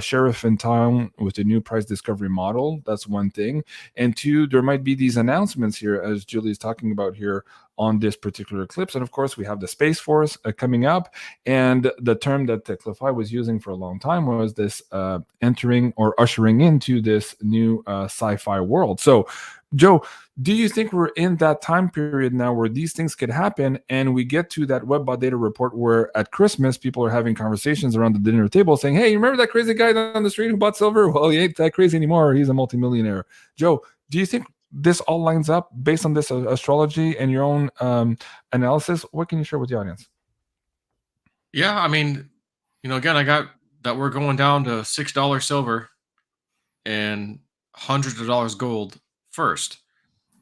sheriff in town with a new price discovery model, that's one thing. And two, there might be these announcements here, as Julie is talking about here, on this particular eclipse. And of course, we have the Space Force coming up. And the term that Cliffy was using for a long time was this entering or ushering into this new sci-fi world. So, Joe, do you think we're in that time period now where these things could happen and we get to that Web Data report where at Christmas people are having conversations around the dinner table saying, hey, you remember that crazy guy down the street who bought silver? Well, he ain't that crazy anymore. He's a multimillionaire. Joe, do you think this all lines up based on this astrology and your own analysis? What can you share with the audience? Yeah, I mean, again, I got that we're going down to $6 silver and hundreds of dollars gold first.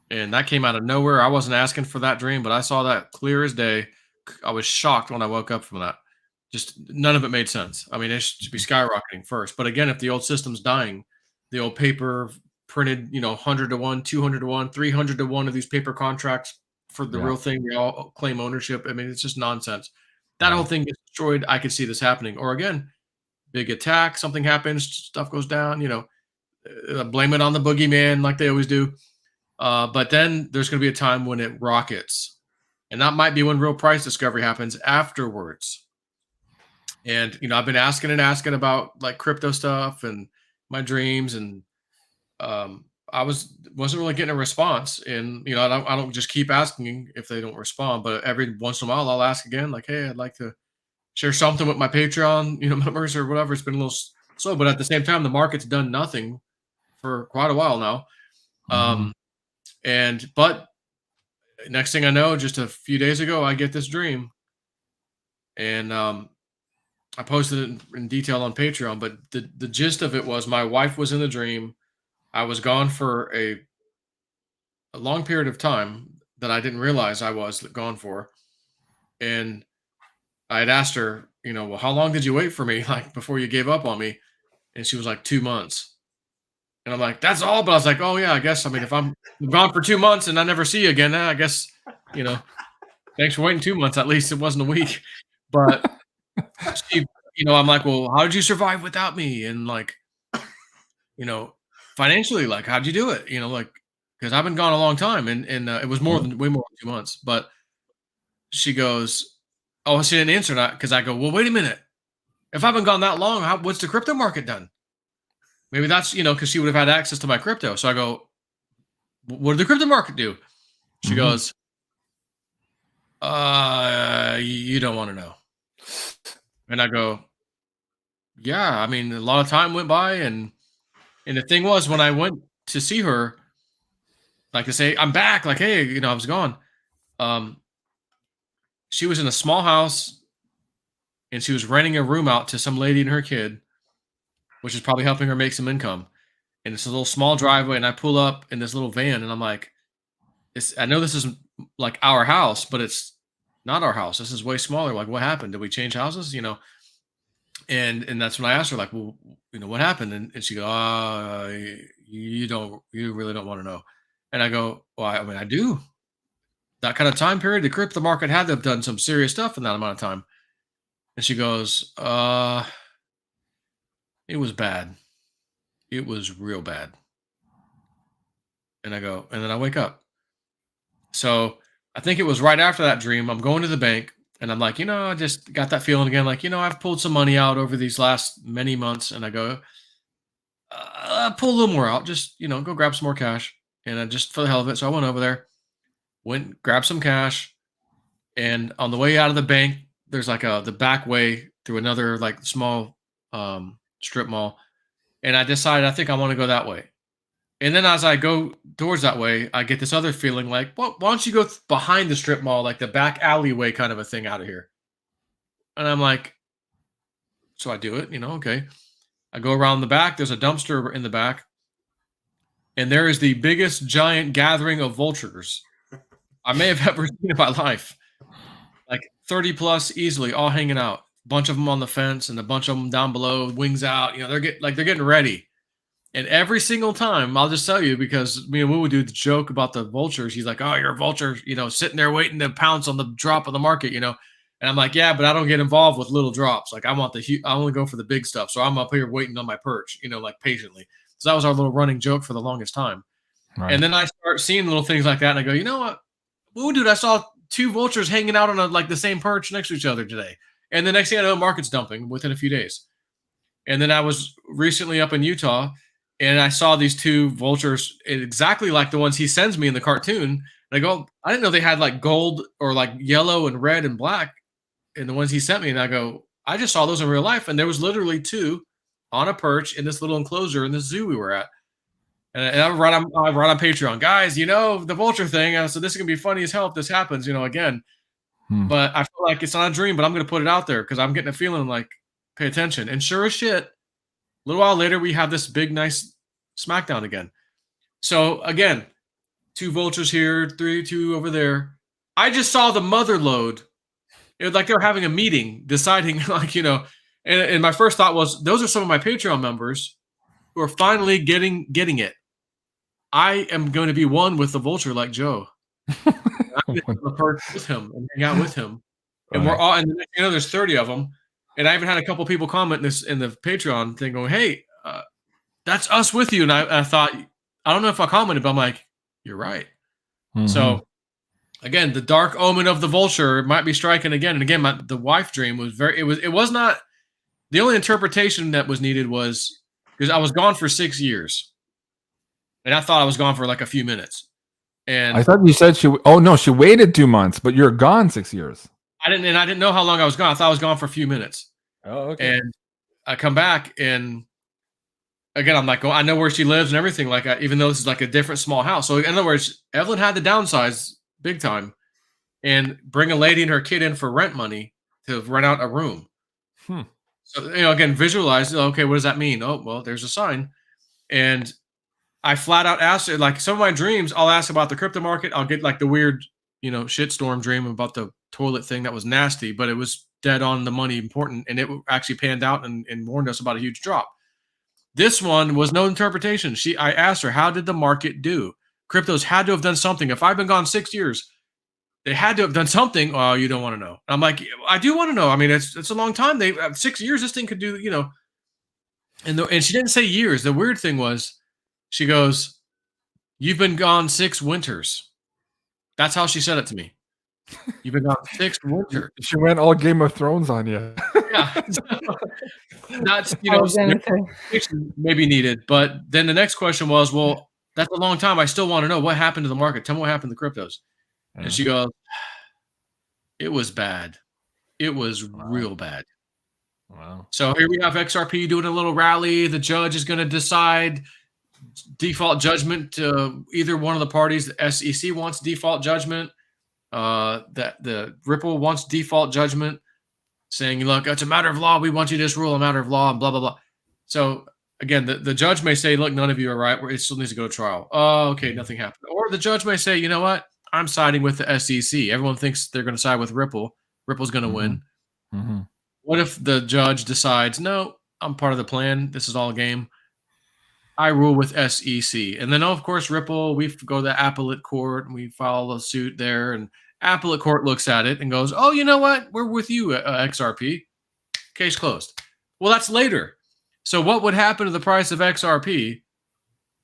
And that came out of nowhere. I wasn't asking for that dream, but I saw that clear as day. I was shocked when I woke up from that. Just none of it made sense. I mean, it should be skyrocketing first. But again, if the old system's dying, the old paper printed, 100 to 1, 200 to 1, 300 to 1 of these paper contracts for the real thing. We all claim ownership. I mean, it's just nonsense. That whole thing gets destroyed. I could see this happening. Or again, big attack, something happens, stuff goes down, blame it on the boogeyman like they always do. But then there's going to be a time when it rockets. And that might be when real price discovery happens afterwards. And, I've been asking about like crypto stuff and my dreams, and I wasn't really getting a response. And, I don't just keep asking if they don't respond, but every once in a while I'll ask again, like, hey, I'd like to share something with my Patreon, members or whatever. It's been a little slow, but at the same time, the market's done nothing for quite a while now. But next thing I know, just a few days ago, I get this dream, and I posted it in detail on Patreon. But the gist of it was my wife was in the dream. I was gone for a long period of time that I didn't realize I was gone for, and I had asked her, well, how long did you wait for me, like before you gave up on me? And she was like, 2 months. And I'm like, that's all. But I was like, oh yeah, I guess. I mean, if I'm gone for 2 months and I never see you again, I guess, thanks for waiting 2 months. At least it wasn't a week. But she, I'm like, well, how did you survive without me? And like, financially, like, how'd you do it? Because I've been gone a long time, and it was way more than 2 months. But she goes, oh, she didn't answer that, because I go, well, wait a minute. If I've been gone that long, what's the crypto market done? Maybe that's, because she would have had access to my crypto. So I go, what did the crypto market do? She goes, you don't want to know. And I go, yeah, I mean, a lot of time went by. And the thing was, when I went to see her, like to say, I'm back, like, hey, I was gone. She was in a small house, and she was renting a room out to some lady and her kid, which is probably helping her make some income. And it's a little small driveway, and I pull up in this little van, and I'm like, I know this is like our house, but it's not our house. This is way smaller. Like, what happened? Did we change houses? And that's when I asked her, like, well, what happened? And she go, you really don't want to know. And I go, well, I mean, I do. That kind of time period, the crypto market had to have done some serious stuff in that amount of time. And she goes, it was bad. It was real bad. And I go, and then I wake up. So I think it was right after that dream. I'm going to the bank and I'm like, I just got that feeling again. Like, I've pulled some money out over these last many months. And I go, pull a little more out. Just, go grab some more cash. And I just for the hell of it. So I went over there, grabbed some cash. And on the way out of the bank, there's like the back way through another like small strip mall. And I decided, I think I want to go that way. And then as I go towards that way, I get this other feeling like, well, why don't you go behind the strip mall, like the back alleyway kind of a thing out of here? And I'm like, so I do it, okay. I go around the back. There's a dumpster in the back. And there is the biggest giant gathering of vultures I may have ever seen in my life. Like 30 plus easily, all hanging out. A bunch of them on the fence and a bunch of them down below, wings out. They're getting ready. And every single time, I'll just tell you, because me and Woo would do the joke about the vultures. He's like, oh, you're a vulture, sitting there waiting to pounce on the drop of the market, And I'm like, yeah, but I don't get involved with little drops. Like I only go for the big stuff. So I'm up here waiting on my perch, like patiently. So that was our little running joke for the longest time. Right. And then I start seeing little things like that. And I go, you know what? Woo, dude, I saw 2 vultures hanging out on the same perch next to each other today. And the next thing I know, market's dumping within a few days. And then I was recently up in Utah. And I saw these 2 vultures exactly like the ones he sends me in the cartoon. And I go, I didn't know they had like gold or like yellow and red and black in the ones he sent me. And I go, I just saw those in real life. And there was literally 2 on a perch in this little enclosure in this zoo we were at. And I write on Patreon, guys, the vulture thing. So this is going to be funny as hell if this happens, again. But I feel like it's not a dream, but I'm going to put it out there because I'm getting a feeling like, pay attention. And sure as shit, a little while later, we have this big, nice smackdown again. So again, 2 vultures here, 2 over there. I just saw the mother load. It was like they were having a meeting, deciding and my first thought was, those are some of my Patreon members who are finally getting it. I am going to be one with the vulture like Joe. I'm going to perch with him and hang out with him. And we're all, and there's 30 of them. And I even had a couple people comment this in the Patreon thing going, hey, that's us with you. And I thought, I don't know if I commented, but I'm like, you're right. Mm-hmm. So again, the dark omen of the vulture might be striking again. And again, the wife dream was it was not, the only interpretation that was needed was because I was gone for 6 years. And I thought I was gone for like a few minutes. And I thought you said she waited 2 months, but you're gone 6 years. I didn't know how long I was gone. I thought I was gone for a few minutes. Oh, okay. And I come back and again, I'm like, I know where she lives and everything. Like, even though this is like a different small house. So in other words, Evelyn had to downsize big time and bring a lady and her kid in for rent money to rent out a room. So, again, visualize, okay, what does that mean? Oh, well, there's a sign. And I flat out asked her, like some of my dreams, I'll ask about the crypto market. I'll get like the weird, shitstorm dream about the toilet thing that was nasty, but it was dead on the money important. And it actually panned out and warned us about a huge drop. This one was no interpretation. I asked her, how did the market do? Cryptos had to have done something. If I've been gone 6 years, they had to have done something. Oh, you don't want to know. I'm like, I do want to know. I mean, it's a long time. 6 years, this thing could do, and she didn't say years. The weird thing was, she goes, you've been gone 6 winters. That's how she said it to me. You've been gone 6 winters. She went all Game of Thrones on you. Yeah. That's, maybe needed. But then the next question was, well, that's a long time. I still want to know what happened to the market. Tell me what happened to cryptos. And she goes, it was bad. It was real bad. Wow. So here we have XRP doing a little rally. The judge is going to decide default judgment to either one of the parties. The SEC wants default judgment. That the Ripple wants default judgment, saying, look, it's a matter of law. We want you to just rule a matter of law and blah, blah, blah. So again, the judge may say, look, none of you are right. It still needs to go to trial. Oh, okay, nothing happened. Or the judge may say, you know what? I'm siding with the SEC. Everyone thinks they're going to side with Ripple. Ripple's going to win. Mm-hmm. What if the judge decides, no, I'm part of the plan. This is all a game. I rule with SEC. And then, of course, Ripple, we go to the appellate court and we file a suit there. And appellate court looks at it and goes, oh, you know what? We're with you, XRP. Case closed. Well, that's later. So what would happen to the price of XRP?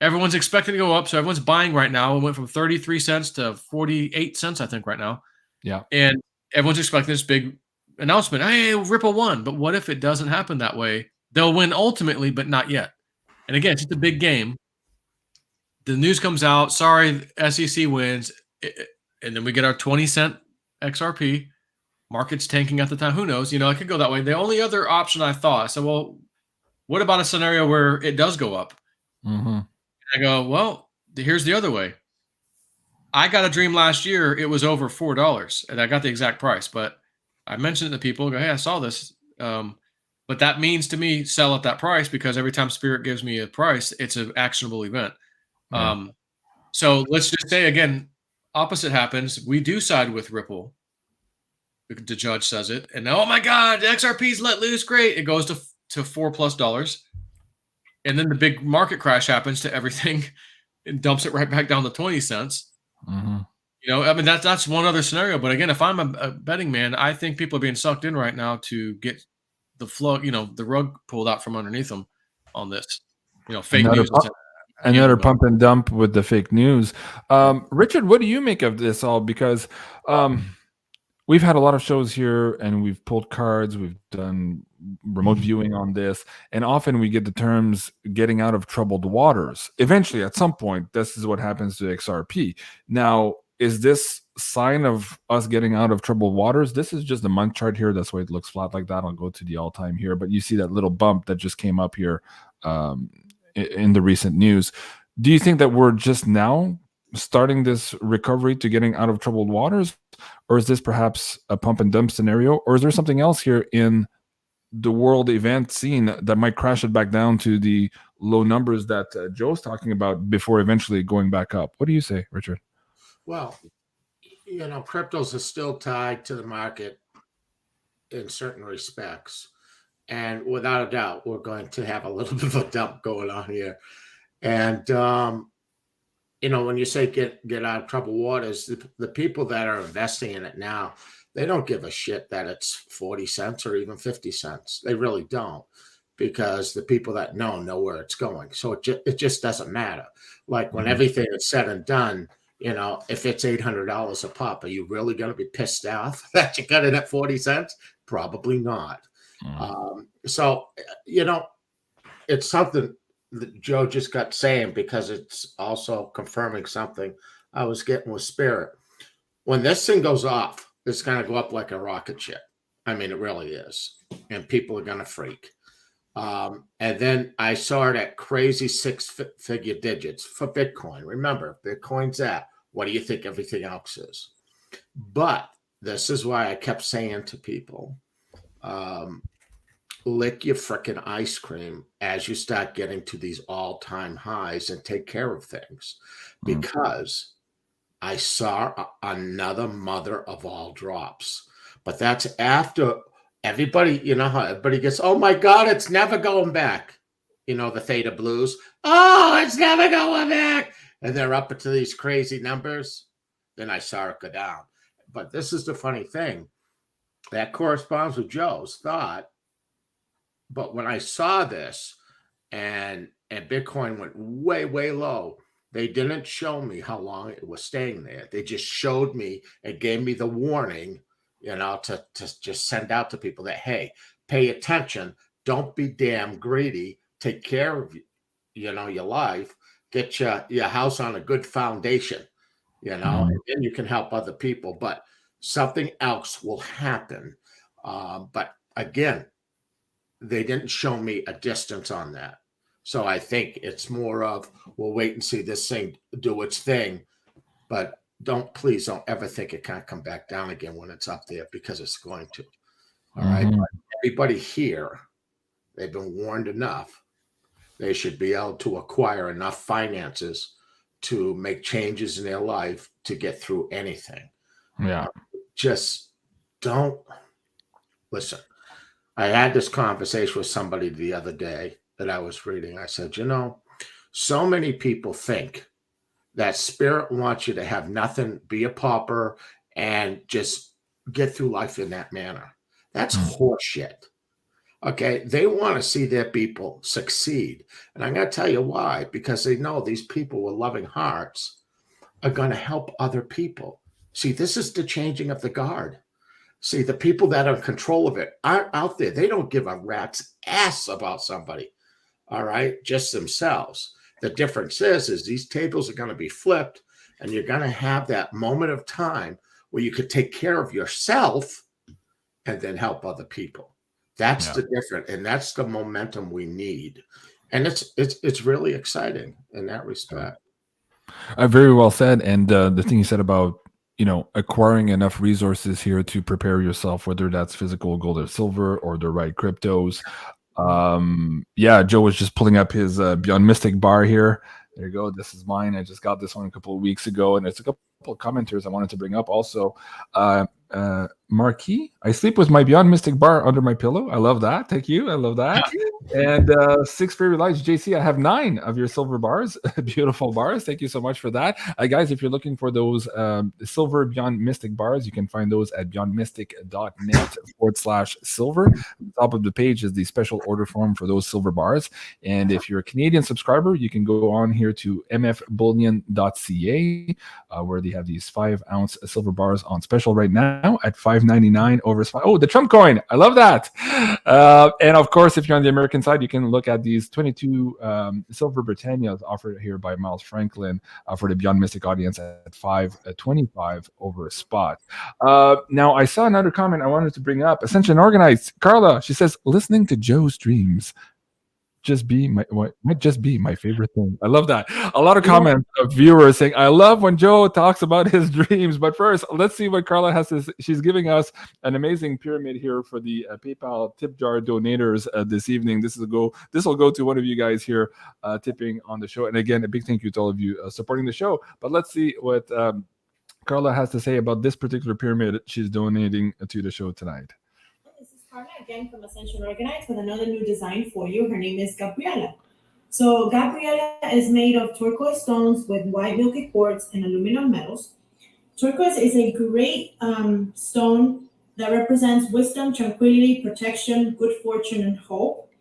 Everyone's expecting to go up. So everyone's buying right now. It went from 33 cents to 48 cents, I think, right now. Yeah. And everyone's expecting this big announcement. Hey, Ripple won. But what if it doesn't happen that way? They'll win ultimately, but not yet. And again, it's just a big game. The news comes out. Sorry, SEC wins. And then we get our 20-cent XRP. Market's tanking at the time. Who knows? It could go that way. The only other option I thought, I said, well, what about a scenario where it does go up? Mm-hmm. I go, well, here's the other way. I got a dream last year. It was over $4, and I got the exact price. But I mentioned it to people. Go, hey, I saw this. But that means to me, sell at that price, because every time Spirit gives me a price, it's an actionable event. Yeah. So let's just say, again, opposite happens. We do side with Ripple. The judge says it. And oh my God, the XRP's let loose. Great. It goes to $4+. And then the big market crash happens to everything and dumps it right back down to 20 cents. Mm-hmm. That's one other scenario. But again, if I'm a betting man, I think people are being sucked in right now to get the flow, the rug pulled out from underneath them on this, fake news. Another pump and dump with the fake news. Richard, what do you make of this all? Because we've had a lot of shows here and we've pulled cards, we've done remote viewing on this, and often we get the terms getting out of troubled waters. Eventually, at some point, this is what happens to XRP. Now, is this sign of us getting out of troubled waters? This is just the month chart here. That's why it looks flat like that. I'll go to the all-time here, but you see that little bump that just came up here in the recent news. Do you think that we're just now starting this recovery to getting out of troubled waters, or is this perhaps a pump and dump scenario, or is there something else here in the world event scene that might crash it back down to the low numbers that Joe's talking about before eventually going back up? What do you say, Richard? Well, cryptos are still tied to the market in certain respects. And without a doubt, we're going to have a little bit of a dump going on here. And, when you say get out of troubled waters, the people that are investing in it now, they don't give a shit that it's 40 cents or even 50 cents. They really don't, because the people that know where it's going. So it just doesn't matter. Like when everything is said and done, if it's $800 a pop, are you really going to be pissed off that you got it at 40 cents? Probably not. So, it's something that Joe just got saying, because it's also confirming something I was getting with Spirit. When this thing goes off, it's going to go up like a rocket ship. I mean, it really is. And people are going to freak. And then I saw it at crazy six-figure digits for Bitcoin. Remember, Bitcoin's at, what do you think everything else is? But this is why I kept saying to people, lick your frickin' ice cream as you start getting to these all-time highs and take care of things. Because I saw another mother of all drops. But that's after everybody, how everybody gets, oh my God, it's never going back. The Theta Blues. Oh, it's never going back. And they're up into these crazy numbers. Then I saw it go down. But this is the funny thing. That corresponds with Joe's thought. But when I saw this and Bitcoin went way, way low, they didn't show me how long it was staying there. They just showed me and gave me the warning, to just send out to people that, hey, pay attention. Don't be damn greedy. Take care of, your life. Get your house on a good foundation, and then you can help other people. But something else will happen. But again, they didn't show me a distance on that. So I think it's more of, we'll wait and see this thing do its thing, but please don't ever think it can't come back down again when it's up there, because it's going to. All right. But everybody here, they've been warned enough. They should be able to acquire enough finances to make changes in their life to get through anything. Yeah. Just don't listen. I had this conversation with somebody the other day that I was reading. I said, so many people think that spirit wants you to have nothing, be a pauper, and just get through life in that manner. That's horseshit. Okay, they want to see their people succeed. And I'm going to tell you why, because they know these people with loving hearts are going to help other people. See, this is the changing of the guard. See, the people that are in control of it aren't out there. They don't give a rat's ass about somebody, all right, just themselves. The difference is these tables are going to be flipped, and you're going to have that moment of time where you could take care of yourself and then help other people. That's the difference, and that's the momentum we need. And it's really exciting in that respect. Very well said. And the thing you said about acquiring enough resources here to prepare yourself, whether that's physical gold or silver or the right cryptos. Joe was just pulling up his Beyond Mystic bar here. There you go. This is mine. I just got this one a couple of weeks ago, and it's a couple of commenters I wanted to bring up also. Marquis, I sleep with my Beyond Mystic bar under my pillow. I love that. Thank you. I love that. And 6 Fairy Lights, JC, I have 9 of your silver bars. Beautiful bars. Thank you so much for that. Guys, if you're looking for those silver Beyond Mystic bars, you can find those at beyondmystic.net/silver. At the top of the page is the special order form for those silver bars. And if you're a Canadian subscriber, you can go on here to mfbullion.ca, where they have these 5-ounce silver bars on special right now at $5.99 over spot. Oh, the Trump coin. I love that. And of course, if you're on the American side, you can look at these 22 silver Britannias offered here by Miles Franklin for the Beyond Mystic audience at $5.25 over a spot. Now, I saw another comment I wanted to bring up. Ascension Organized. Carla, she says, listening to Joe's dreams might just be my favorite thing. I love that. A lot of comments of viewers saying, I love when Joe talks about his dreams. But first, let's see what Carla has to say. She's giving us an amazing pyramid here for the PayPal tip jar donators this evening. This will go to one of you guys here tipping on the show. And again, a big thank you to all of you supporting the show. But let's see what Carla has to say about this particular pyramid she's donating to the show tonight. Carla again from Ascension Organized with another new design for you. Her name is Gabriela. So Gabriela is made of turquoise stones with white milky quartz and aluminum metals. Turquoise is a great stone that represents wisdom, tranquility, protection, good fortune, and hope.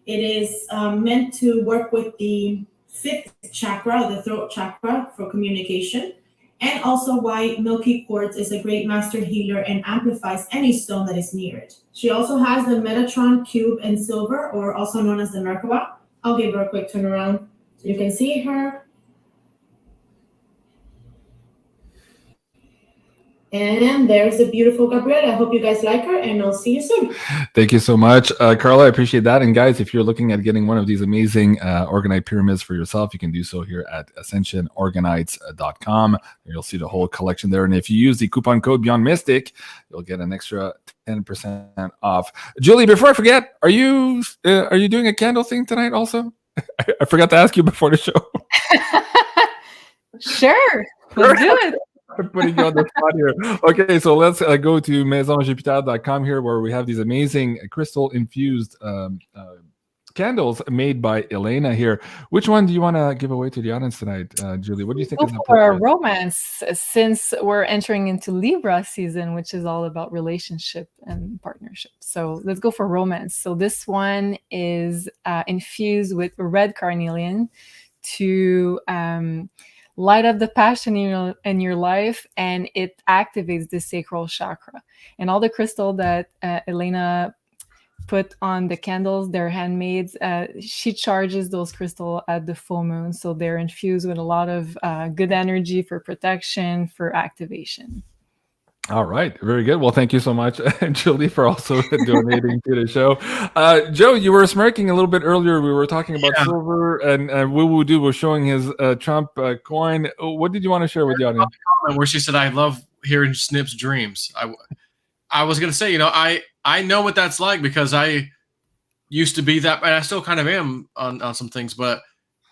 It is meant to work with the 5th chakra, the throat chakra, for communication. And also white milky quartz is a great master healer and amplifies any stone that is near it. She also has the Metatron cube in silver, or also known as the Merkaba. I'll give her a quick turnaround so you can see her. And there's the beautiful Gabriela. I hope you guys like her, and I'll see you soon. Thank you so much, Carla. I appreciate that. And guys, if you're looking at getting one of these amazing organite pyramids for yourself, you can do so here at ascensionorganites.com. You'll see the whole collection there. And if you use the coupon code BeyondMystic, you'll get an extra 10% off. Julie, before I forget, are you doing a candle thing tonight also? I forgot to ask you before the show. Sure. Let's do it. I'm putting you on the spot here. Okay, so let's go to maisonjupiter.com here, where we have these amazing crystal-infused candles made by Elena here. Which one do you want to give away to the audience tonight, Julie? What do you think? Go for a romance, since we're entering into Libra season, which is all about relationship and partnership. So let's go for romance. So this one is infused with red carnelian to light up the passion in your life, and it activates the sacral chakra. And all the crystal that Elena put on the candles, they're handmade. She charges those crystals at the full moon, so they're infused with a lot of good energy for protection, for activation. All right, very good. Well, thank you so much, Julie, for also donating to the show. Joe, you were smirking a little bit earlier. We were talking about silver, and WOOWOODUDE was showing his Trump coin. What did you want to share with the audience? Where she said, "I love hearing Snip's dreams." I was gonna say, I know what that's like, because I used to be that, and I still kind of am on some things, but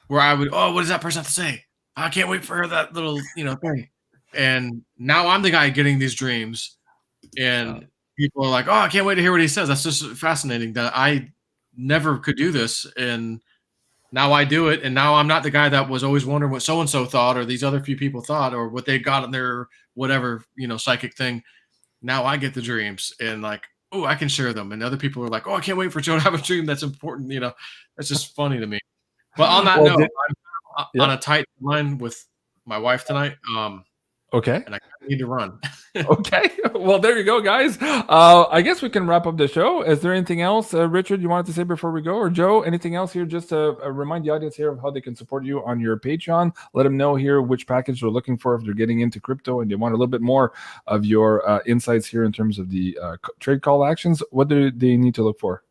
where I would, what does that person have to say? I can't wait for that little thing. And now I'm the guy getting these dreams, and people are like, "Oh, I can't wait to hear what he says." That's just fascinating that I never could do this, and now I do it. And now I'm not the guy that was always wondering what so-and-so thought or these other few people thought or what they got in their whatever, psychic thing. Now I get the dreams and like, oh, I can share them. And other people are like, oh, I can't wait for Joe to have a dream that's important. That's just funny to me. But on that note, I'm on a tight line with my wife tonight. Okay. And I need to run. Okay. Well, there you go, guys. I guess we can wrap up the show. Is there anything else, Richard, you wanted to say before we go? Or Joe, anything else here? Just to remind the audience here of how they can support you on your Patreon. Let them know here which package they're looking for if they're getting into crypto and they want a little bit more of your insights here in terms of the trade call actions. What do they need to look for?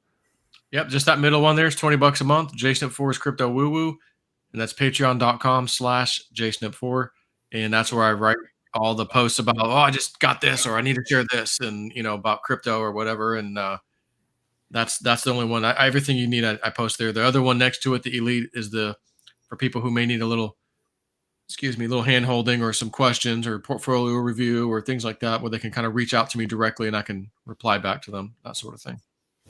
Yep. Just that middle one there is $20 a month. JSNIP4 is crypto woo-woo. And that's patreon.com/JSNIP4. And that's where I write all the posts about, oh, I just got this, or I need to share this, and about crypto or whatever. And that's the only one. Everything you need, I post there. The other one next to it, the Elite, is for people who may need a little hand holding or some questions or portfolio review or things like that, where they can kind of reach out to me directly and I can reply back to them, that sort of thing.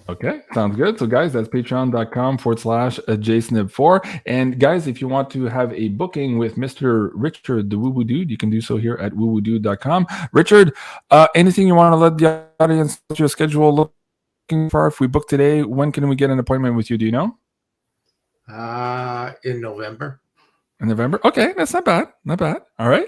Okay, sounds good. So guys, that's patreon.com/JSNIP4. And guys, if you want to have a booking with Mr. Richard, the WOOWOODUDE, you can do so here at WOOWOODUDE.com. Richard, anything you want to let the audience know your schedule looking for? If we book today, when can we get an appointment with you? Do you know? In November. In November? Okay, that's not bad. Not bad. All right.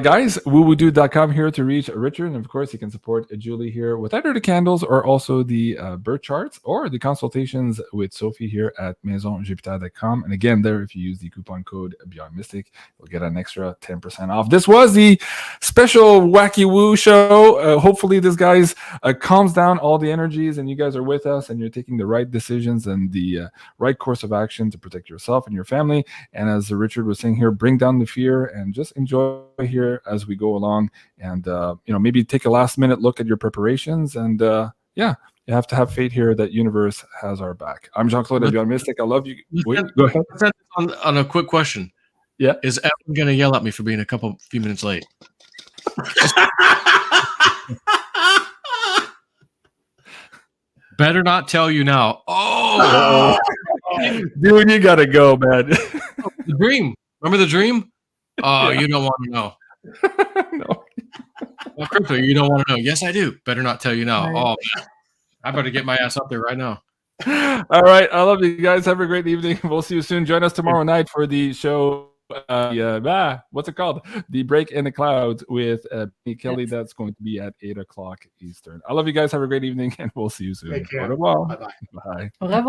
Guys, woowoodude.com here to reach Richard. And of course, you can support Julie here with either the candles or also the birth charts or the consultations with Sophie here at maisonjupiter.com. And again, there, if you use the coupon code BeyondMystic, you'll get an extra 10% off. This was the special Wacky Woo show. Hopefully, this guys calms down all the energies and you guys are with us and you're taking the right decisions and the right course of action to protect yourself and your family. And as Richard was saying here, bring down the fear and just enjoy here as we go along. And, maybe take a last minute look at your preparations. And you have to have faith here that universe has our back. I'm Jean-Claude BeyondMystic. I love you. Wait, go ahead. On a quick question. Yeah. Is Evan going to yell at me for being a few minutes late? Better not tell you now. Oh, dude, you got to go, man. The dream. Remember the dream? Oh, you don't want to know. No. Well, crypto, you don't want to know. Yes, I do. Better not tell you now. Right. Oh, man. I better get my ass up there right now. All right. I love you guys. Have a great evening. We'll see you soon. Join us tomorrow night for the show. What's it called? The Break in the Clouds with Kelly. Yes. That's going to be at 8:00 Eastern. I love you guys. Have a great evening, and we'll see you soon. Take care. Au revoir. Bye-bye. Bye. Au revoir.